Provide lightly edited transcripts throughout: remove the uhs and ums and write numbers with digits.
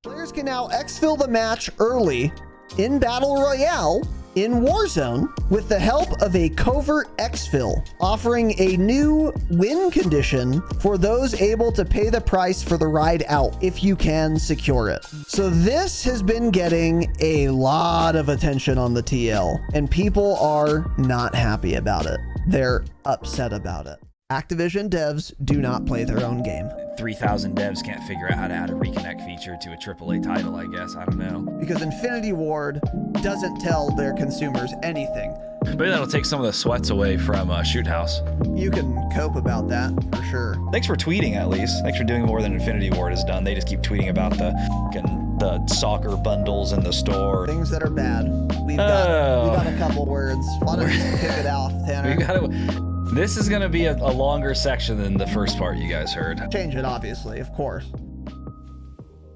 Players can now exfil the match early in Battle Royale in Warzone with the help of a Covert exfil, offering a new win condition for those able to pay the price for the ride out if you can secure it. So this has been getting a lot of attention on the TL, and people are not happy about it. They're upset about it. Activision devs do not play their own game. 3,000 devs can't figure out how to add a reconnect feature to a AAA title, I guess. I don't know. Because Infinity Ward doesn't tell their consumers anything. Maybe that'll take some of the sweats away from Shoot House. You can cope about that for sure. Thanks for tweeting, at least. Thanks for doing more than Infinity Ward has done. They just keep tweeting about the soccer bundles in the store. Things that are bad. We've got a couple words. Why don't you kick it off, Tanner? This is going to be a longer section than the first part you guys heard. Change it, obviously, of course.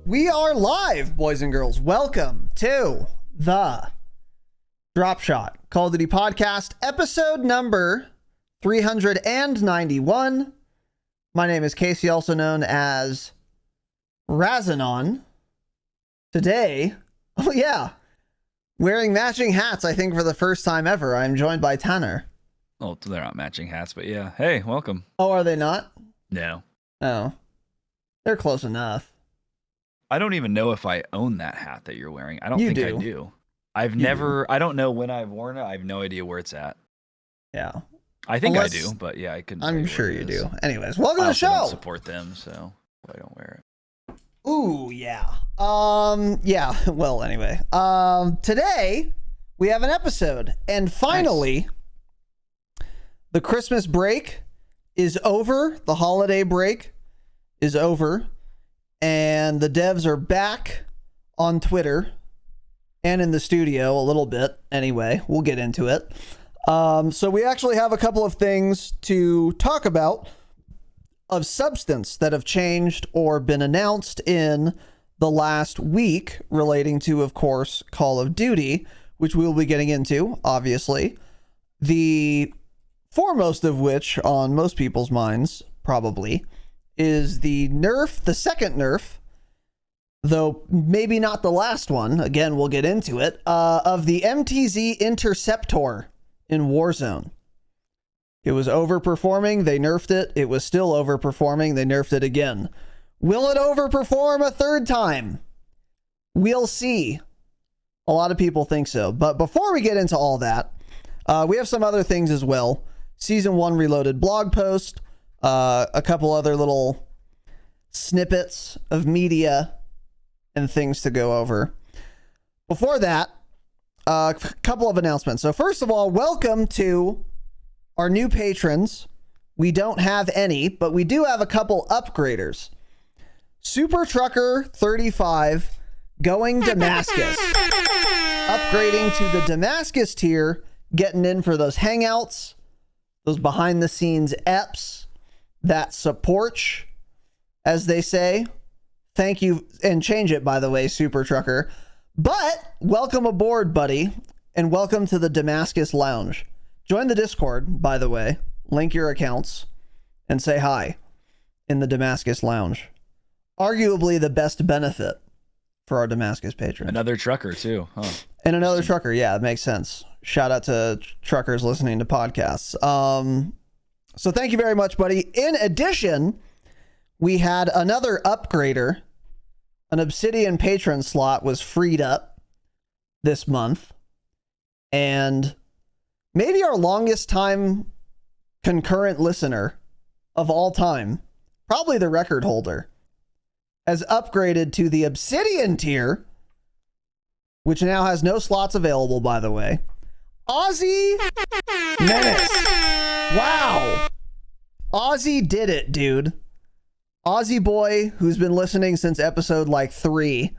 We are live, boys and girls. Welcome to the Dropshot Call of Duty Podcast, episode number 391. My name is Casey, also known as Razinon. Today, wearing matching hats, I think for the first time ever, I'm joined by Tanner. Oh, they're not matching hats, but yeah. Hey, welcome. Oh, are they not? No. Oh. They're close enough. I don't even know if I own that hat that you're wearing. I don't think I do. I don't know when I've worn it. I have no idea where it's at. Yeah. I think I do, but yeah, I couldn't. I'm sure you do. Anyways, welcome to the show. I don't support them, so I don't wear it. Ooh, yeah. Well, anyway. Today we have an episode, and finally, nice. The Christmas break is over. The holiday break is over. And the devs are back on Twitter and in the studio a little bit. Anyway, we'll get into it. So we actually have a couple of things to talk about of substance that have changed or been announced in the last week relating to, of course, Call of Duty, which we'll be getting into, obviously. The foremost of which, on most people's minds, probably, is the nerf, the second nerf, though maybe not the last one, again, we'll get into it, of the MTZ Interceptor in Warzone. It was overperforming, they nerfed it. It was still overperforming, they nerfed it again. Will it overperform a third time? We'll see. A lot of people think so. But before we get into all that, we have some other things as well. Season 1 Reloaded blog post, a couple other little snippets of media and things to go over. Before that, a couple of announcements. So first of all, welcome to our new patrons. We don't have any, but we do have a couple upgraders. Super Trucker 35 going Damascus. Upgrading to the Damascus tier, getting in for those hangouts, those behind the scenes EPs, that support, as they say. Thank you, and change it, by the way, Super Trucker. But welcome aboard, buddy, and welcome to the Damascus Lounge. Join the Discord, by the way. Link your accounts and say hi in the Damascus Lounge. Arguably the best benefit for our Damascus patrons. Another trucker, too, huh? And another trucker, yeah, it makes sense. Shout out to truckers listening to podcasts. So thank you very much, buddy. In addition, we had another upgrader. An Obsidian patron slot was freed up this month. And maybe our longest time concurrent listener of all time, probably the record holder, has upgraded to the Obsidian tier, which now has no slots available, by the way. Aussie Menace. Wow. Aussie did it, dude. Aussie boy, who's been listening since episode 3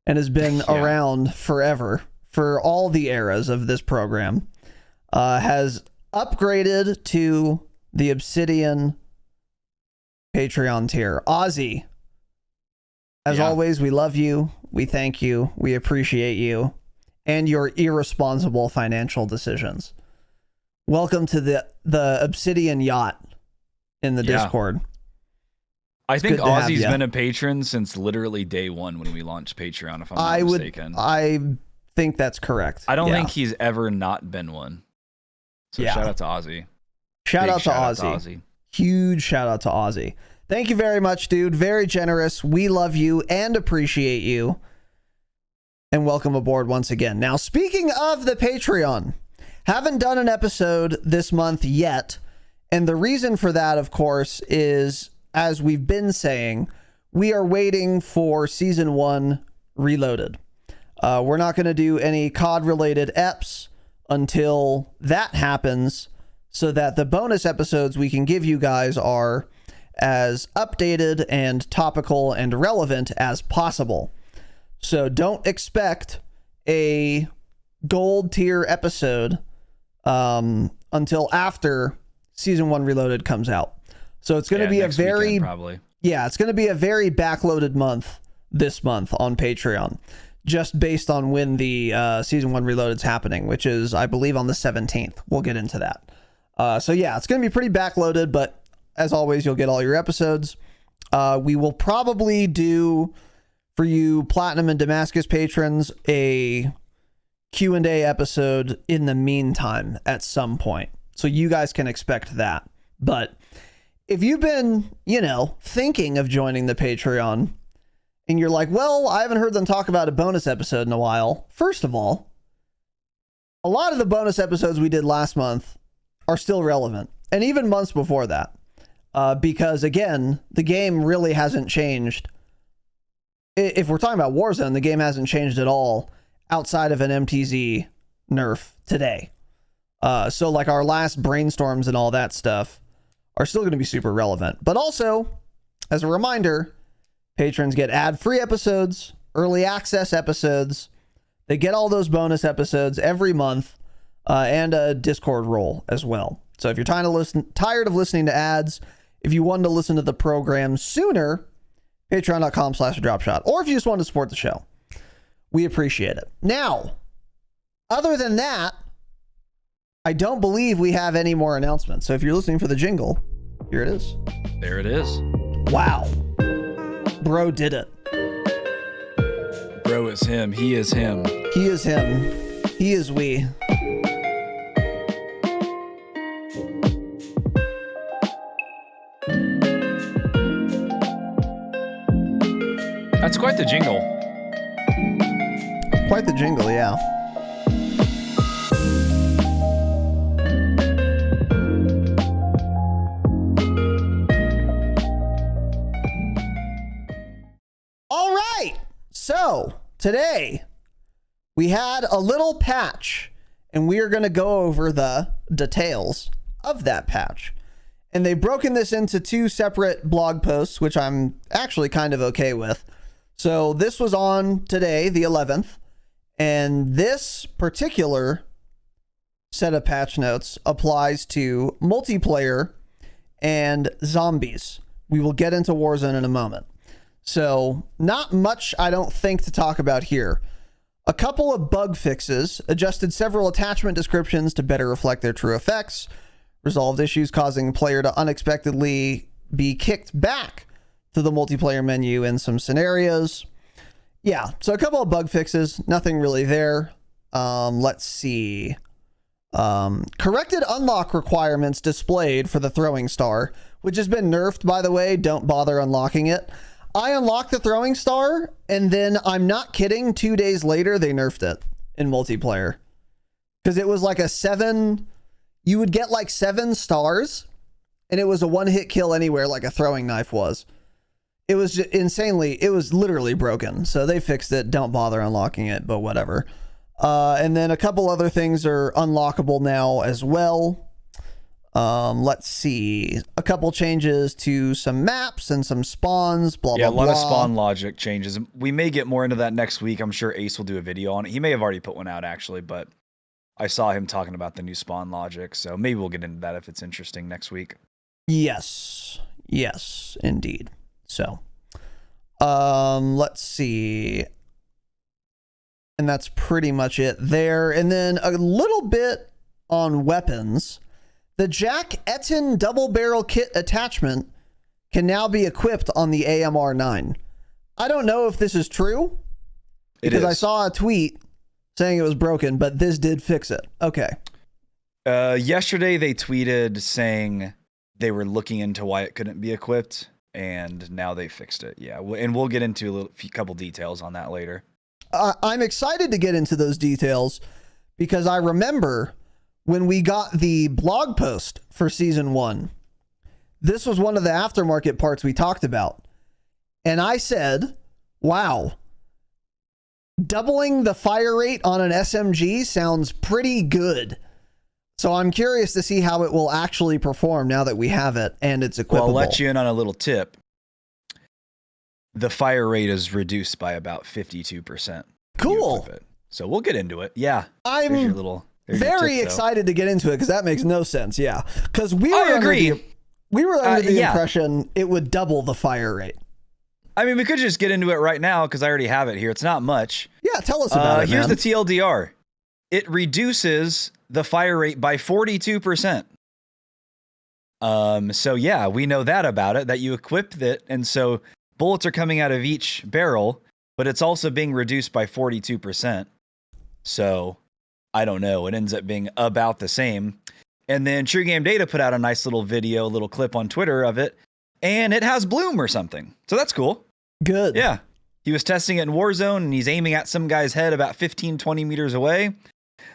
and has been around forever for all the eras of this program, has upgraded to the Obsidian Patreon tier. Aussie, as always, we love you. We thank you. We appreciate you and your irresponsible financial decisions. Welcome to the Obsidian yacht in the Discord. I think Ozzy's been a patron since literally day one when we launched Patreon, if I'm not mistaken. I think that's correct. I don't think he's ever not been one. So shout out to Ozzy. Shout out to Ozzy. Huge shout out to Ozzy. Thank you very much, dude. Very generous. We love you and appreciate you. And welcome aboard once again. Now, speaking of the Patreon, haven't done an episode this month yet. And the reason for that, of course, is, as we've been saying, we are waiting for Season 1 Reloaded. We're not going to do any COD-related EPs until that happens, so that the bonus episodes we can give you guys are as updated and topical and relevant as possible. So don't expect a gold tier episode until after Season 1 Reloaded comes out. So it's going to be it's going to be a very backloaded month this month on Patreon, just based on when the Season 1 Reloaded is happening, which is, I believe, on the 17th. We'll get into that. So yeah, it's going to be pretty backloaded, but as always, you'll get all your episodes. We will probably do, for you Platinum and Damascus patrons, a Q&A episode in the meantime at some point. So you guys can expect that. But if you've been, thinking of joining the Patreon and you're like, well, I haven't heard them talk about a bonus episode in a while. First of all, a lot of the bonus episodes we did last month are still relevant, and even months before that. Because again, the game really hasn't changed. If we're talking about Warzone, the game hasn't changed at all outside of an MTZ nerf today. So like our last brainstorms and all that stuff are still going to be super relevant. But also, as a reminder, patrons get ad-free episodes, early access episodes. They get all those bonus episodes every month, and a Discord role as well. So if you're tired of listening to ads, if you want to listen to the program sooner, patreon.com/dropshot. Or if you just want to support the show, we appreciate it. Now, other than that, I don't believe we have any more announcements. So if you're listening for the jingle, here it is. There it is. Wow. Bro did it. Bro is him. He is him. He is him. He is we. That's quite the jingle. Quite the jingle, yeah. All right. So today we had a little patch, and we are going to go over the details of that patch. And they've broken this into two separate blog posts, which I'm actually kind of okay with. So this was on today, the 11th, and this particular set of patch notes applies to multiplayer and zombies. We will get into Warzone in a moment. So not much, I don't think, to talk about here. A couple of bug fixes, adjusted several attachment descriptions to better reflect their true effects, resolved issues causing the player to unexpectedly be kicked back to the multiplayer menu in some scenarios. Yeah, so a couple of bug fixes, nothing really there. Let's see. Corrected unlock requirements displayed for the throwing star, which has been nerfed, by the way. Don't bother unlocking it. I unlocked the throwing star, and then, I'm not kidding, 2 days later, they nerfed it in multiplayer. Because it was like a 7... You would get like 7 stars, and it was a one-hit kill anywhere like a throwing knife was. It was just insanely, it was literally broken. So they fixed it. Don't bother unlocking it, but whatever. And then a couple other things are unlockable now as well. Let's see. A couple changes to some maps and some spawns, blah, blah, blah. Yeah, a lot of spawn logic changes. We may get more into that next week. I'm sure Ace will do a video on it. He may have already put one out, actually, but I saw him talking about the new spawn logic, so maybe we'll get into that if it's interesting next week. Yes, indeed. So, let's see. And that's pretty much it there. And then a little bit on weapons. The Jack Etten double barrel kit attachment can now be equipped on the AMR9. I don't know if this is true because I saw a tweet saying it was broken, but this did fix it. Okay. Yesterday they tweeted saying they were looking into why it couldn't be equipped, and now they fixed it. Yeah, and we'll get into a couple details on that later. I'm excited to get into those details because I remember when we got the blog post for season 1. This was one of the aftermarket parts we talked about. And I said, wow, doubling the fire rate on an SMG sounds pretty good. So I'm curious to see how it will actually perform now that we have it and it's equipable. Well, I'll let you in on a little tip. The fire rate is reduced by about 52%. Cool. So we'll get into it. Yeah. I'm very excited to get into it because that makes no sense. Yeah. Because we were under the impression it would double the fire rate. I mean, we could just get into it right now because I already have it here. It's not much. Yeah, tell us about it, Here's the TLDR. It reduces the fire rate by 42%. So yeah, we know that about it, that you equipped it, and so bullets are coming out of each barrel, but it's also being reduced by 42%. So I don't know. It ends up being about the same. And then True Game Data put out a nice little video, a little clip on Twitter of it, and it has bloom or something. So that's cool. Good. Yeah. He was testing it in Warzone, and he's aiming at some guy's head about 15, 20 meters away.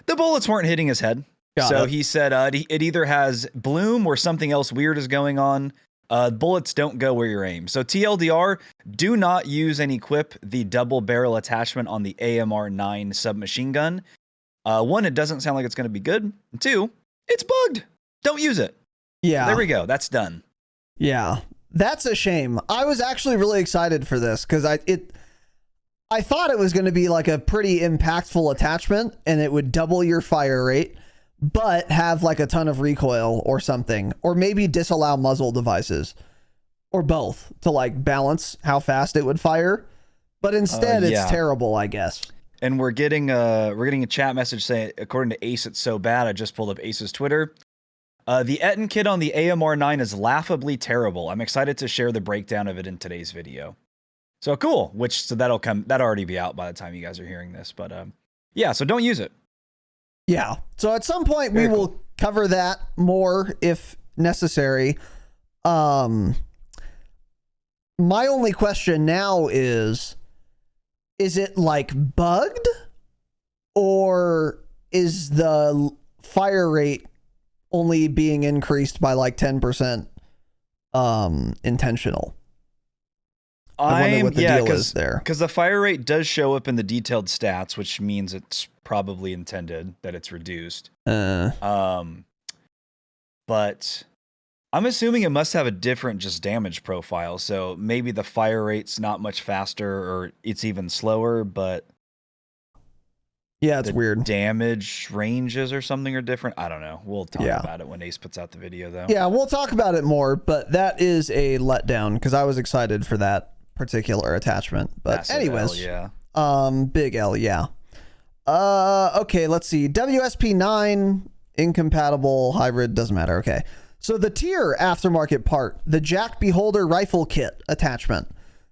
The bullets weren't hitting his head. He said it either has bloom or something else weird is going on. Bullets don't go where you're aimed. So TLDR, do not use and equip the double barrel attachment on the AMR9 submachine gun. One, it doesn't sound like it's going to be good. And two, it's bugged. Don't use it. Yeah. There we go. That's done. Yeah. That's a shame. I was actually really excited for this because I thought it was going to be like a pretty impactful attachment and it would double your fire rate, but have like a ton of recoil or something, or maybe disallow muzzle devices or both to like balance how fast it would fire. But instead it's terrible, I guess. And we're getting a chat message saying, according to Ace, it's so bad. I just pulled up Ace's Twitter. The Etten kit on the AMR9 is laughably terrible. I'm excited to share the breakdown of it in today's video. So cool, that'll already be out by the time you guys are hearing this. But yeah, so don't use it. Yeah. So at some point we will cover that more if necessary. My only question now is it like bugged, or is the fire rate only being increased by like 10% intentional? I wonder what the deal is there. Because the fire rate does show up in the detailed stats, which means it's probably intended that it's reduced. But I'm assuming it must have a different just damage profile. So maybe the fire rate's not much faster, or it's even slower, but yeah, it's weird. Damage ranges or something are different. I don't know. We'll talk about it when Ace puts out the video, though. Yeah, we'll talk about it more, but that is a letdown because I was excited for that particular attachment. But massive anyways, L, yeah. Big L, yeah. Okay, let's see. WSP9 incompatible hybrid, doesn't matter. Okay. So the tier aftermarket part, the Jack Beholder rifle kit attachment.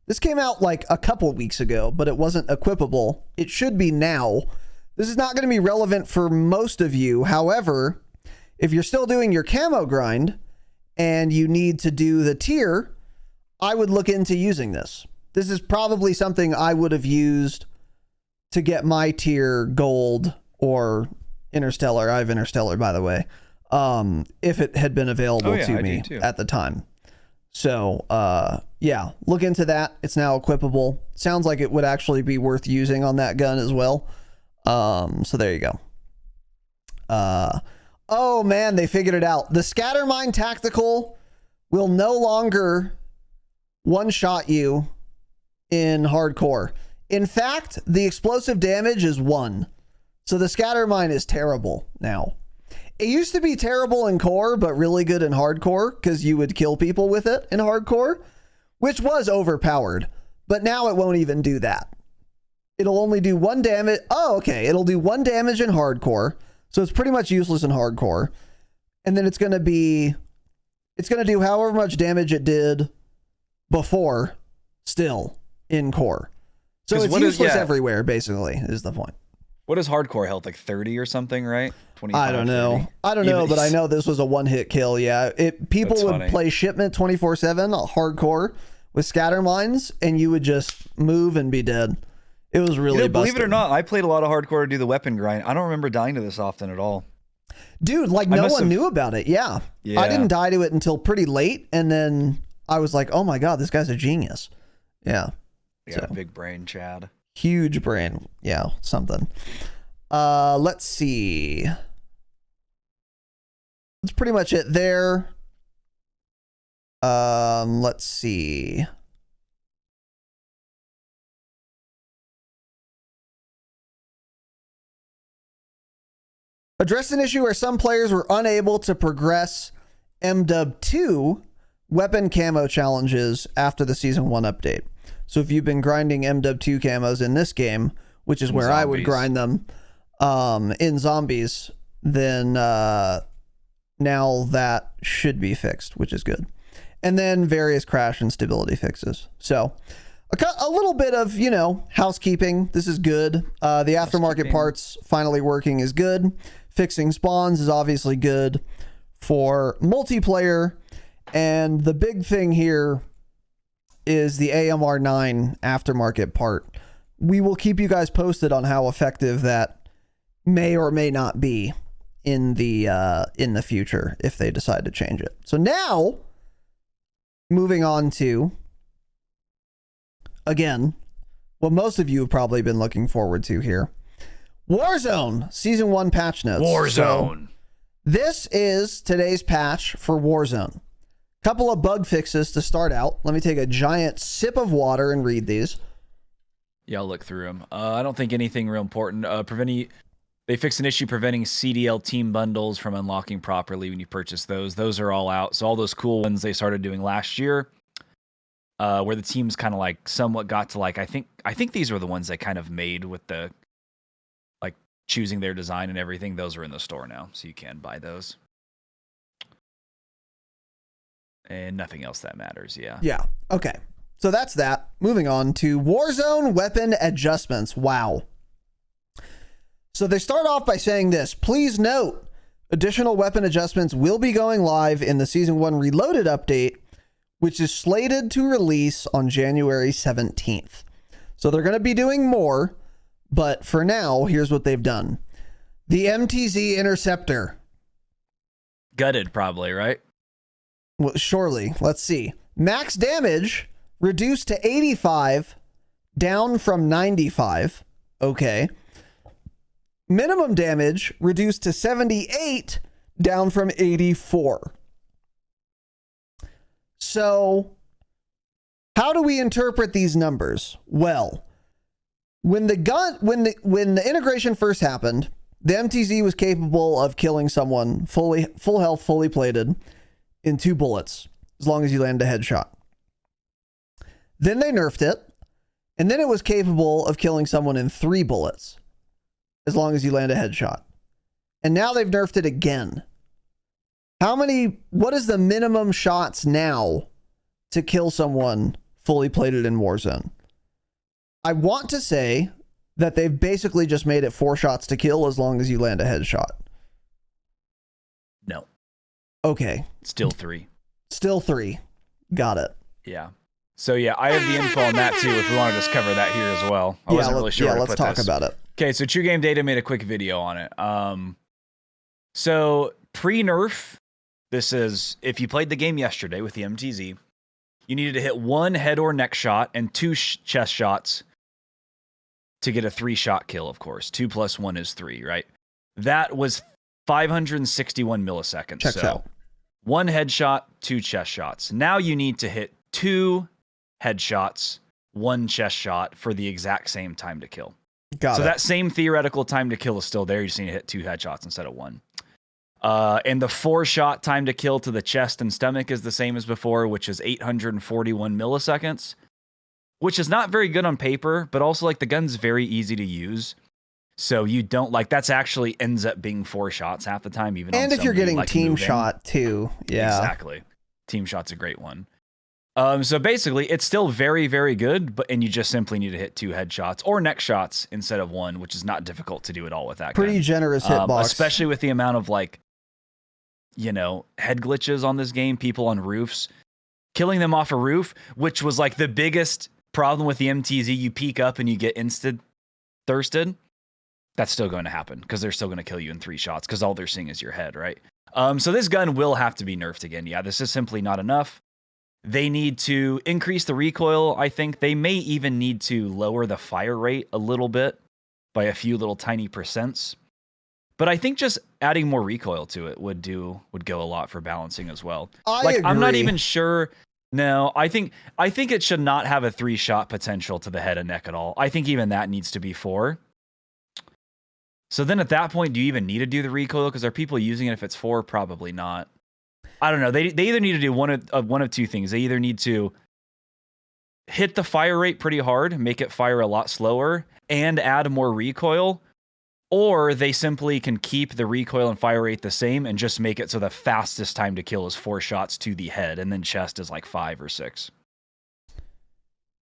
This came out like a couple weeks ago, but it wasn't equipable. It should be now. This is not going to be relevant for most of you. However, if you're still doing your camo grind and you need to do the tier, I would look into using this. This is probably something I would have used to get my tier gold or Interstellar. I have Interstellar, by the way. If it had been available to me at the time. So, yeah, look into that. It's now equipable. Sounds like it would actually be worth using on that gun as well. So there you go. Oh man, they figured it out. The Scattermine Tactical will no longer one-shot you in hardcore. In fact, the explosive damage is 1. So the Scattermine is terrible now. It used to be terrible in core, but really good in hardcore because you would kill people with it in hardcore, which was overpowered. But now it won't even do that. It'll only do 1 damage. Oh, okay. It'll do 1 damage in hardcore. So it's pretty much useless in hardcore. And then it's going to do however much damage it did before still in core. So it's useless everywhere, basically, is the point. What is hardcore health? Like 30 or something, right? 25, I don't know. 30? I don't know, but I know this was a one-hit kill. Yeah, people would play shipment 24/7 hardcore with scatter mines, and you would just move and be dead. It was really believe it or not, I played a lot of hardcore to do the weapon grind. I don't remember dying to this often at all. Dude, like no one knew about it. Yeah. I didn't die to it until pretty late, and then I was like, oh my god, this guy's a genius. Yeah. Yeah, big brain, Chad. Huge brain. Yeah, something. Let's see. That's pretty much it there. Let's see. Addressed an issue where some players were unable to progress MW2 weapon camo challenges after the Season 1 update. So if you've been grinding MW2 camos in this game, which is where I would grind them in zombies, then now that should be fixed, which is good. And then various crash and stability fixes. So a little bit of, housekeeping. This is good. The aftermarket parts finally working is good. Fixing spawns is obviously good for multiplayer. And the big thing here is the AMR9 aftermarket part. We will keep you guys posted on how effective that may or may not be in the future if they decide to change it. So now, moving on to, again, what most of you have probably been looking forward to here. Warzone Season 1 patch notes. Warzone. So this is today's patch for Warzone. Couple of bug fixes to start out. Let me take a giant sip of water and read these. Yeah, I'll look through them. I don't think anything real important. They fixed an issue preventing CDL team bundles from unlocking properly when you purchase those. Those are all out. So all those cool ones they started doing last year, where the teams kind of like somewhat got to like I think these were the ones they kind of made with the like choosing their design and everything. Those are in the store now, so you can buy those. And nothing else that matters, yeah. Yeah, okay. So that's that. Moving on to Warzone weapon adjustments. Wow. So they start off by saying this. Please note, additional weapon adjustments will be going live in the Season 1 Reloaded update, which is slated to release on January 17th. So they're going to be doing more, but for now, here's what they've done. The MTZ Interceptor. Gutted, probably, right? Well, surely. Let's see. Max damage reduced to 85, down from 95. Okay. Minimum damage reduced to 78, down from 84. So, how do we interpret these numbers? Well, when the integration first happened, the MTZ was capable of killing someone full health, fully plated in 2 bullets, as long as you land a headshot. Then they nerfed it, and then it was capable of killing someone in 3 bullets, as long as you land a headshot. And now they've nerfed it again. What is the minimum shots now to kill someone fully plated in Warzone? I want to say that they've basically just made it 4 shots to kill as long as you land a headshot. No. Okay. Still 3. Still 3. Got it. Yeah. So yeah, I have the info on that too if we want to just cover that here as well. I wasn't really sure where to put this. Let's talk about it. Okay, so True Game Data made a quick video on it. So pre-nerf, this is if you played the game yesterday with the MTZ, you needed to hit 1 head or neck shot and 2 chest shots to get a 3-shot kill, of course. 2 plus 1 is 3, right? That was 561 milliseconds. Checks out. 1 headshot, 2 chest shots. Now you need to hit 2 headshots, 1 chest shot for the exact same time to kill. Got it. That same theoretical time to kill is still there. You just need to hit 2 headshots instead of 1. And the 4-shot time to kill to the chest and stomach is the same as before, which is 841 milliseconds, which is not very good on paper, but also like the gun's very easy to use. So you don't like that's actually ends up being 4 shots half the time, even. And if you're getting like team moving. Shot too, yeah, exactly. Team shot's a great one. So basically, it's still very, very good, and you just simply need to hit 2 headshots or neck shots instead of 1, which is not difficult to do at all with that Pretty gun. generous hitbox. Especially with the amount of like, head glitches on this game, people on roofs. Killing them off a roof, which was like the biggest problem with the MTZ. You peek up and you get instant thirsted. That's still going to happen because they're still going to kill you in 3 shots because all they're seeing is your head, right? So this gun will have to be nerfed again. Yeah, this is simply not enough. They need to increase the recoil, I think. They may even need to lower the fire rate a little bit by a few little tiny percents. But I think just adding more recoil to it would go a lot for balancing as well. I agree. I'm not even sure. No, I think it should not have a 3-shot potential to the head and neck at all. I think even that needs to be 4. So then at that point, do you even need to do the recoil? Because are people using it if it's 4? Probably not. I don't know. They either need to do one of 2 things. They either need to hit the fire rate pretty hard, make it fire a lot slower, and add more recoil, or they simply can keep the recoil and fire rate the same and just make it so the fastest time to kill is 4 shots to the head, and then chest is like 5 or 6.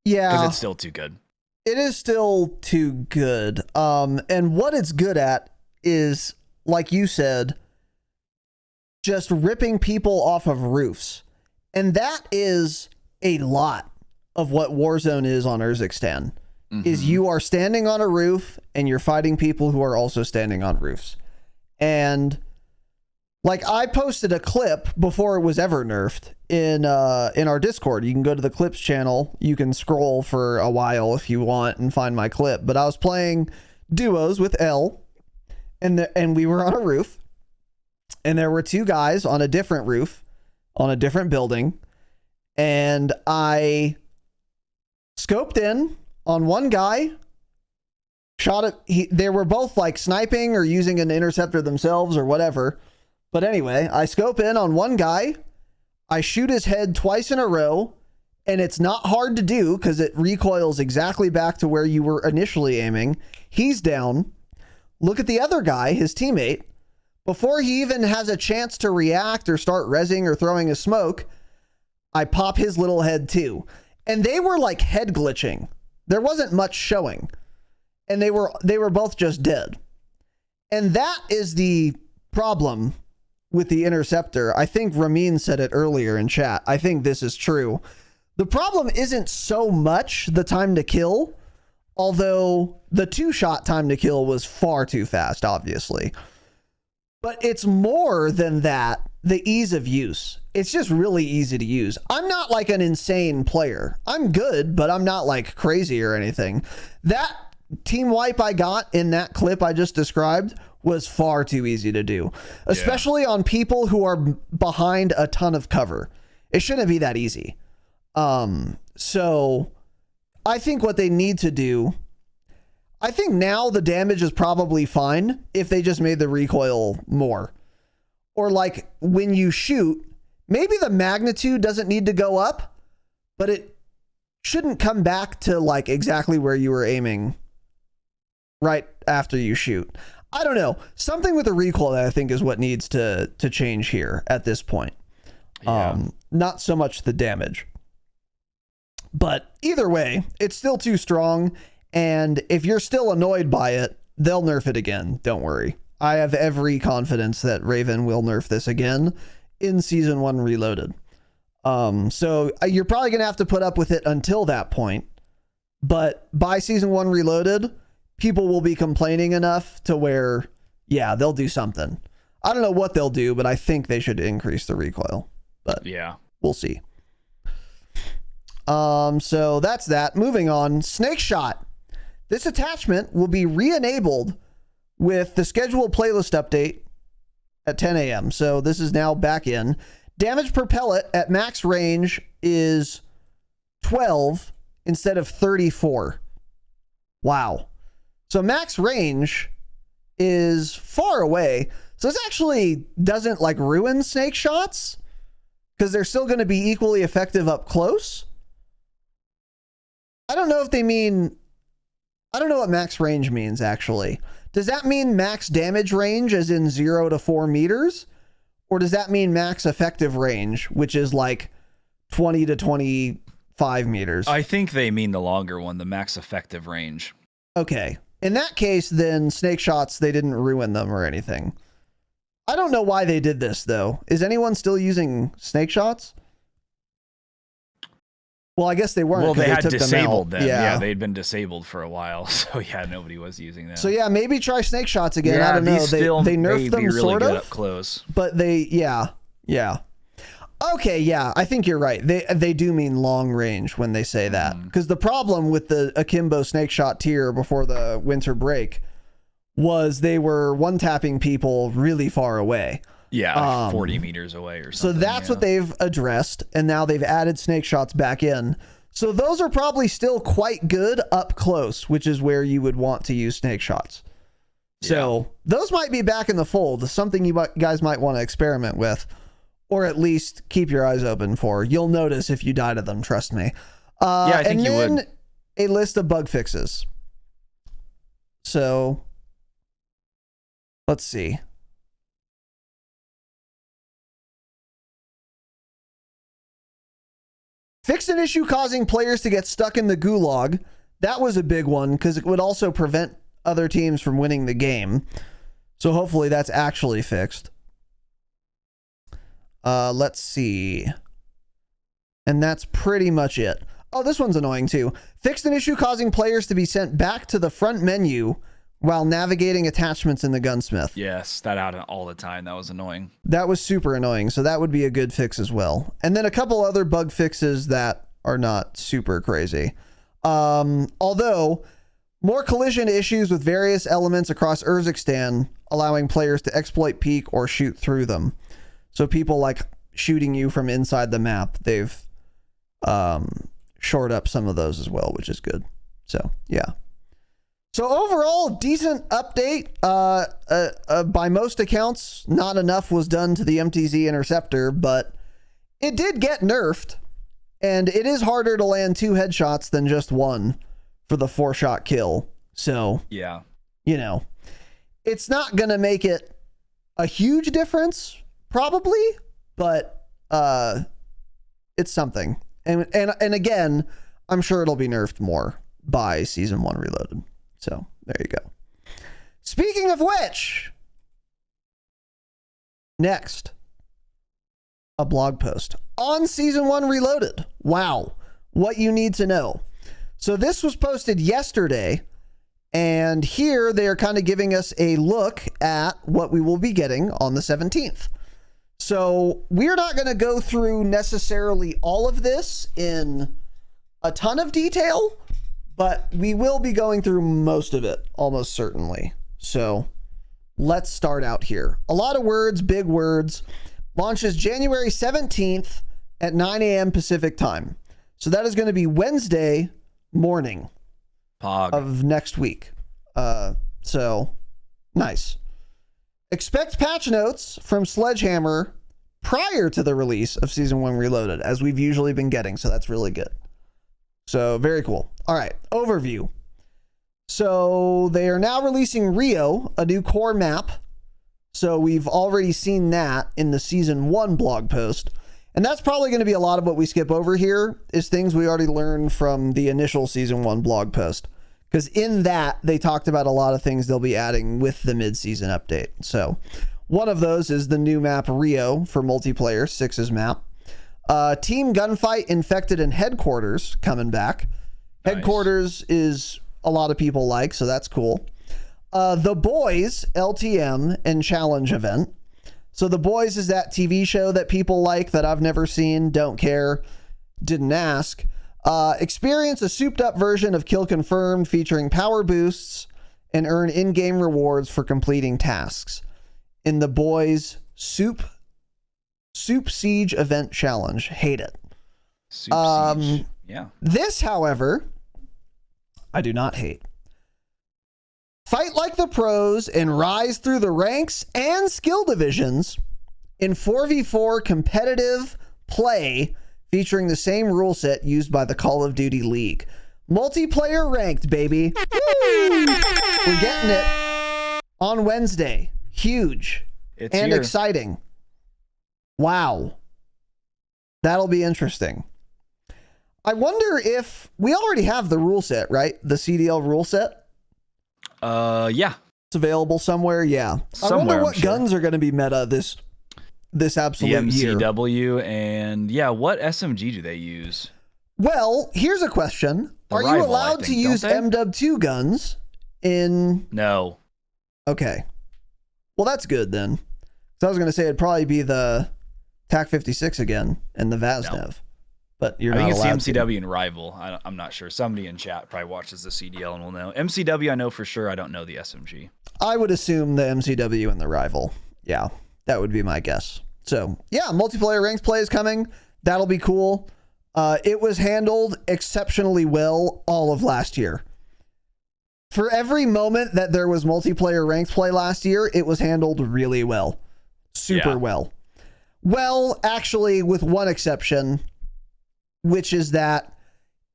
Yeah. Because it's still too good. It is still too good. And what it's good at is, like you said, just ripping people off of roofs. And that is a lot of what Warzone is on Urzikstan. Is you are standing on a roof and you're fighting people who are also standing on roofs. And like I posted a clip before it was ever nerfed in our Discord. You can go to the clips channel. You can scroll for a while if you want and find my clip. But I was playing duos with L, and we were on a roof, and there were 2 guys on a different roof on a different building, and I scoped in on one guy, shot it. They were both like sniping or using an interceptor themselves or whatever. But anyway, I scope in on one guy. I shoot his head twice in a row, and it's not hard to do because it recoils exactly back to where you were initially aiming. He's down. Look at the other guy, his teammate. Before he even has a chance to react or start rezzing or throwing a smoke, I pop his little head too. And they were like head glitching. There wasn't much showing. And they were both just dead. And that is the problem with the Interceptor. I think Ramin said it earlier in chat. I think this is true. The problem isn't so much the time to kill, although the 2-shot time to kill was far too fast, obviously. But it's more than that, the ease of use. It's just really easy to use. I'm not like an insane player. I'm good, but I'm not like crazy or anything. That team wipe I got in that clip I just described was far too easy to do, especially on people who are behind a ton of cover. It shouldn't be that easy. So I think what they need to do, I think now the damage is probably fine if they just made the recoil more. Or like when you shoot, maybe the magnitude doesn't need to go up, but it shouldn't come back to like exactly where you were aiming right after you shoot. I don't know. Something with the recoil that I think is what needs to change here at this point. Yeah. Not so much the damage. But either way, it's still too strong. And if you're still annoyed by it, they'll nerf it again. Don't worry. I have every confidence that Raven will nerf this again in Season 1 Reloaded. So you're probably going to have to put up with it until that point. But by Season 1 Reloaded, people will be complaining enough to where, yeah, they'll do something. I don't know what they'll do, but I think they should increase the recoil. But yeah, we'll see. So that's that. Moving on. Snake Shot. This attachment will be re-enabled with the scheduled playlist update at 10 a.m. So this is now back in. Damage per pellet at max range is 12 instead of 34. Wow. So max range is far away. So this actually doesn't like ruin snake shots because they're still going to be equally effective up close. I don't know if they mean, I don't know what max range means actually. Does that mean max damage range as in 0 to 4 meters? Or does that mean max effective range, which is like 20 to 25 meters. I think they mean the longer one, the max effective range. Okay. In that case, then snake shots, they didn't ruin them or anything. I don't know why they did this, though. Is anyone still using snake shots? Well, I guess they weren't. Well, they had disabled them. Yeah, they'd been disabled for a while. So, yeah, nobody was using them. So, yeah, maybe try snake shots again. Yeah, I don't know. They nerfed them really sort good of. Up close. But yeah. Okay, yeah, I think you're right. They do mean long range when they say that. Because the problem with the Akimbo snake shot tier before the winter break was they were one-tapping people really far away. Yeah, like 40 meters away or something. So that's what they've addressed, and now they've added snake shots back in. So those are probably still quite good up close, which is where you would want to use snake shots. So those might be back in the fold, something you guys might want to experiment with, or at least keep your eyes open for. You'll notice if you die to them, trust me. I think you would. And then a list of bug fixes. So let's see. Fix an issue causing players to get stuck in the gulag. That was a big one because it would also prevent other teams from winning the game. So hopefully that's actually fixed. Let's see. And that's pretty much it. Oh, this one's annoying too. Fixed an issue causing players to be sent back to the front menu while navigating attachments in the gunsmith. Yes, that out all the time. That was annoying. That was super annoying. So that would be a good fix as well. And then a couple other bug fixes that are not super crazy. Although more collision issues with various elements across Urzikstan, allowing players to exploit peek or shoot through them. So people like shooting you from inside the map, they've shored up some of those as well, which is good. So yeah. So overall, decent update. By most accounts, not enough was done to the MTZ Interceptor, but it did get nerfed, and it is harder to land 2 headshots than just 1 for the 4-shot kill. So yeah, you know, it's not gonna make it a huge difference, probably, but it's something. And again, I'm sure it'll be nerfed more by Season 1 Reloaded. So there you go. Speaking of which, next, a blog post on Season 1 Reloaded. Wow, what you need to know. So this was posted yesterday, and here they are kind of giving us a look at what we will be getting on the 17th. So we're not going to go through necessarily all of this in a ton of detail, but we will be going through most of it, almost certainly. So let's start out here. A lot of words, big words. Launches January 17th at 9 a.m. Pacific time. So that is going to be Wednesday morning of next week. So nice. Expect patch notes from Sledgehammer prior to the release of Season 1 Reloaded, as we've usually been getting. So that's really good. So very cool. All right, overview. So they are now releasing Rio, a new core map. So we've already seen that in the Season 1 blog post. And that's probably going to be a lot of what we skip over here is things we already learned from the initial Season 1 blog post. Because in that, they talked about a lot of things they'll be adding with the mid-season update. So one of those is the new map Rio for multiplayer, 6's map. Team Gunfight, Infected, and Headquarters coming back. Nice. Headquarters is a lot of people like, so that's cool. The Boys, LTM, and Challenge event. So The Boys is that TV show that people like that I've never seen, don't care, didn't ask. Experience a souped-up version of Kill Confirmed featuring power boosts and earn in-game rewards for completing tasks. In The Boys Soup Siege event challenge. Hate it. Soup Siege. Yeah. This, however, I do not hate. Fight like the pros and rise through the ranks and skill divisions in 4v4 competitive play featuring the same rule set used by the Call of Duty League. Multiplayer ranked, baby. Woo! We're getting it on Wednesday. Huge. It's and here. Exciting. Wow. That'll be interesting. I wonder if we already have the rule set, right? The CDL rule set? Yeah. It's available somewhere. Yeah. Somewhere, I wonder what guns are going to be meta this absolute year. The MCW and what SMG do they use? Well, here's a question. The Are Rival, you allowed to use MW2 guns in... No. Okay. Well, that's good then. So I was going to say it'd probably be the TAC 56 again and the Vaznev. No. But you're not allowed to. I think it's the MCW and Rival. I'm not sure. Somebody in chat probably watches the CDL and will know. MCW I know for sure. I don't know the SMG. I would assume the MCW and the Rival. Yeah, that would be my guess. So, yeah, multiplayer ranked play is coming. That'll be cool. It was handled exceptionally well all of last year. For every moment that there was multiplayer ranked play last year, it was handled really well. Super well. Well, actually, with one exception, which is that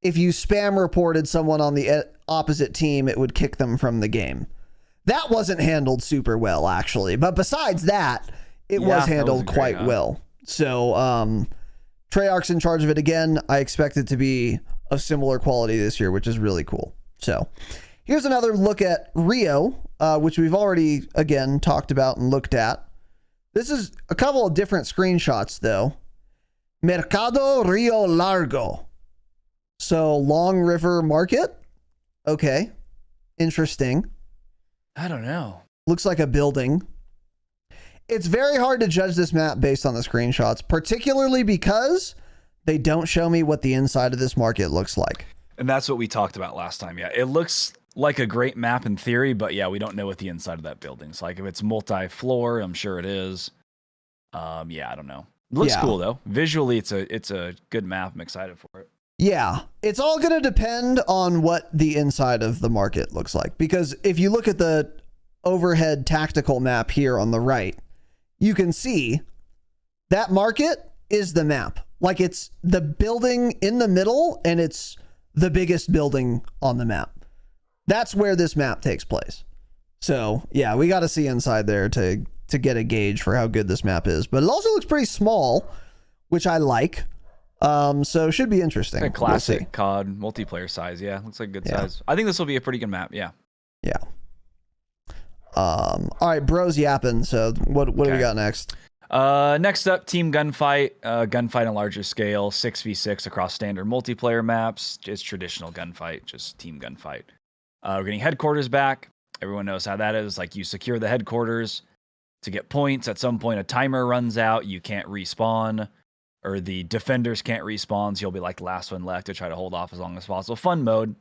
if you spam reported someone on the opposite team, it would kick them from the game. That wasn't handled super well, actually. But besides that, it was handled quite well. So, Treyarch's in charge of it again. I expect it to be of similar quality this year, which is really cool. So, here's another look at Rio, which we've already, again, talked about and looked at. This is a couple of different screenshots, though. Mercado Rio Largo. So, Long River Market? Okay. Interesting. I don't know. Looks like a building. It's very hard to judge this map based on the screenshots, particularly because they don't show me what the inside of this market looks like. And that's what we talked about last time. Yeah, it looks like a great map in theory, but yeah, we don't know what the inside of that building's like. If it's multi-floor, I'm sure it is. I don't know. It looks cool though. Visually, it's a good map. I'm excited for it. Yeah, it's all going to depend on what the inside of the market looks like. Because if you look at the overhead tactical map here on the right, you can see that market is the map. Like it's the building in the middle and it's the biggest building on the map. That's where this map takes place. So yeah, we got to see inside there to get a gauge for how good this map is. But it also looks pretty small, which I like. So it should be interesting. A classic COD multiplayer size. Yeah, looks like a good size. I think this will be a pretty good map. Yeah. Yeah. All right, bro's yapping. So what do we got next? Next up, team gunfight. Gunfight on larger scale, 6v6 across standard multiplayer maps. It's traditional gunfight, just team gunfight. We're getting headquarters back. Everyone knows how that is. Like you secure the headquarters to get points. At some point, a timer runs out. You can't respawn, or the defenders can't respawn. So you'll be like the last one left to try to hold off as long as possible. Fun mode.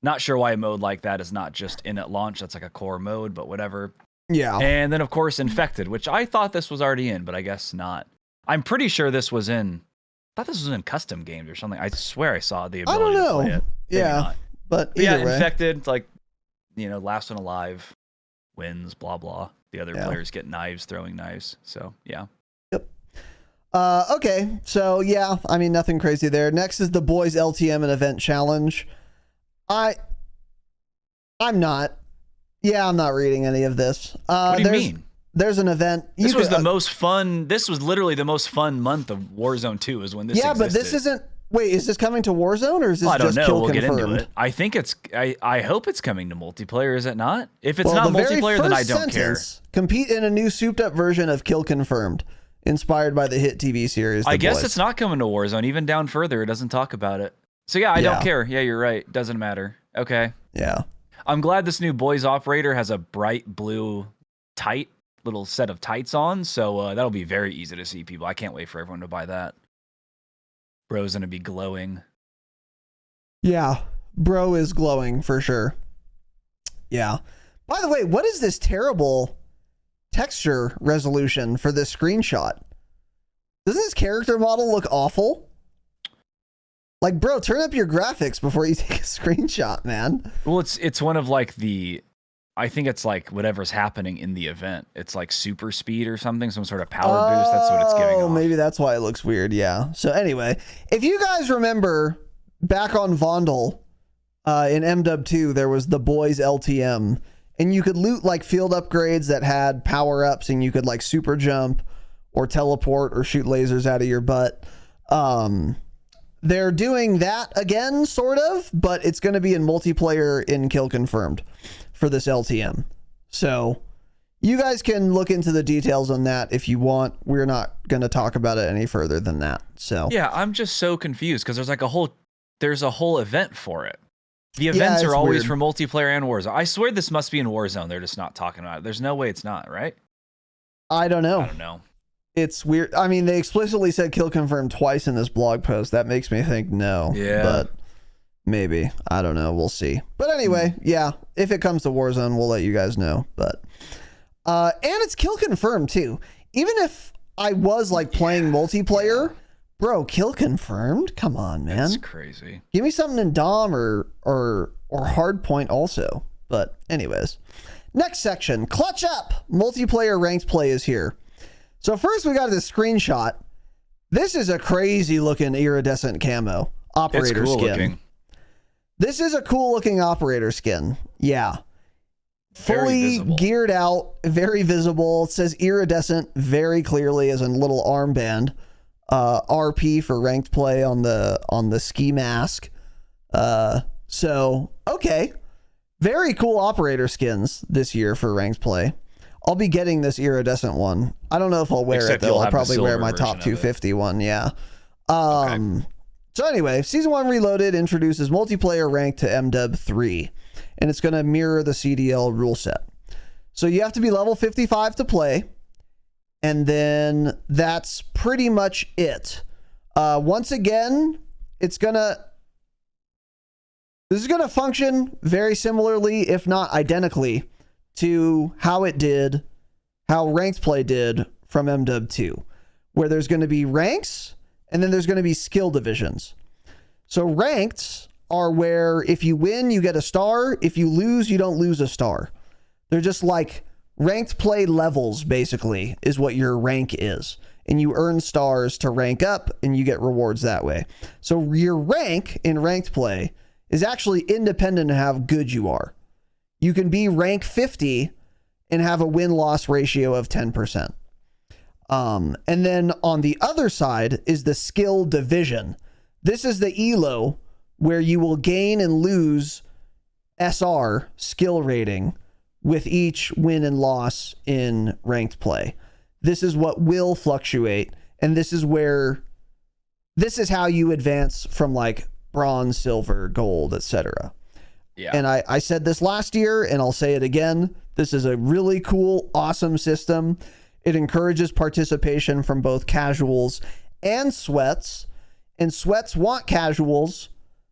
Not sure why a mode like that is not just in at launch. That's like a core mode, but whatever. Yeah. And then, of course, Infected, which I thought this was already in, but I guess not. I'm pretty sure this was in... I thought this was in custom games or something. I swear I saw the ability to play it. Maybe not. But either way. Infected, like, last one alive wins, blah, blah. The other players get knives, throwing knives. So, yeah. Yep. Okay. So, yeah. I mean, nothing crazy there. Next is the Boys LTM and Event Challenge. I'm not. Yeah, I'm not reading any of this. What do you mean? There's an event. This was the most fun. This was literally the most fun month of Warzone 2 is when this existed. But this isn't. Wait, is this coming to Warzone or is this just kill confirmed? Get into it. I think it's. I hope it's coming to multiplayer. Is it not? If it's not multiplayer, then I don't care. Compete in a new souped-up version of Kill Confirmed, inspired by the hit TV series. I guess it's not coming to Warzone. Even down further, it doesn't talk about it. So yeah, I don't care. Yeah, you're right. Doesn't matter. Okay. Yeah. I'm glad this new Boys operator has a bright blue tight little set of tights on, so that'll be very easy to see people. I can't wait for everyone to buy that. Bro's gonna be glowing. Yeah, bro is glowing for sure. Yeah. By the way, what is this terrible texture resolution for this screenshot? Doesn't this character model look awful? Like, bro, turn up your graphics before you take a screenshot, man. Well, it's one of like I think it's like whatever's happening in the event. It's like super speed or something, some sort of power boost. That's what it's giving off. Maybe that's why it looks weird. Yeah. So anyway, if you guys remember back on Vondel in MW2, there was the Boys LTM, and you could loot like field upgrades that had power ups, and you could like super jump or teleport or shoot lasers out of your butt. They're doing that again, sort of, but it's going to be in multiplayer in Kill Confirmed for this LTM. So you guys can look into the details on that if you want. We're not going to talk about it any further than that. So yeah, I'm just so confused because there's a whole event for it. The events are always for multiplayer and Warzone. I swear this must be in Warzone. They're just not talking about it. There's no way it's not, right? I don't know. It's weird. I mean, they explicitly said Kill Confirmed twice in this blog post. That makes me think no. Yeah. But maybe. I don't know. We'll see. But anyway, yeah, if it comes to Warzone, we'll let you guys know. But and it's Kill Confirmed too. Even if I was like playing multiplayer, bro, Kill Confirmed? Come on, man. That's crazy. Give me something in Dom or Hardpoint also. But anyways, next section, Clutch Up. Multiplayer ranked play is here. So first we got this screenshot. This is a crazy looking iridescent camo operator it's cool skin. Looking. This is a cool looking operator skin. Yeah. Fully geared out, very visible. It says iridescent very clearly as a little armband. RP for ranked play on the ski mask. So okay. Very cool operator skins this year for ranked play. I'll be getting this iridescent one. I don't know if I'll wear it though. I'll probably wear my top 250 one. Yeah. Okay. So anyway, Season 1 Reloaded introduces multiplayer rank to MW 3, and it's going to mirror the CDL rule set. So you have to be level 55 to play, and then that's pretty much it. Once again, this is going to function very similarly, if not identically, to how ranked play did from MW 2, where there's going to be ranks and then there's going to be skill divisions. So ranked are where if you win, you get a star. If you lose, you don't lose a star. They're just like ranked play levels, basically, is what your rank is. And you earn stars to rank up and you get rewards that way. So your rank in ranked play is actually independent of how good you are. You can be rank 50 and have a win-loss ratio of 10%. And then on the other side is the skill division. This is the ELO where you will gain and lose SR skill rating with each win and loss in ranked play. This is what will fluctuate. And this is how you advance from like bronze, silver, gold, etc. Yeah. And I said this last year, and I'll say it again. This is a really cool, awesome system. It encourages participation from both casuals and sweats. And sweats want casuals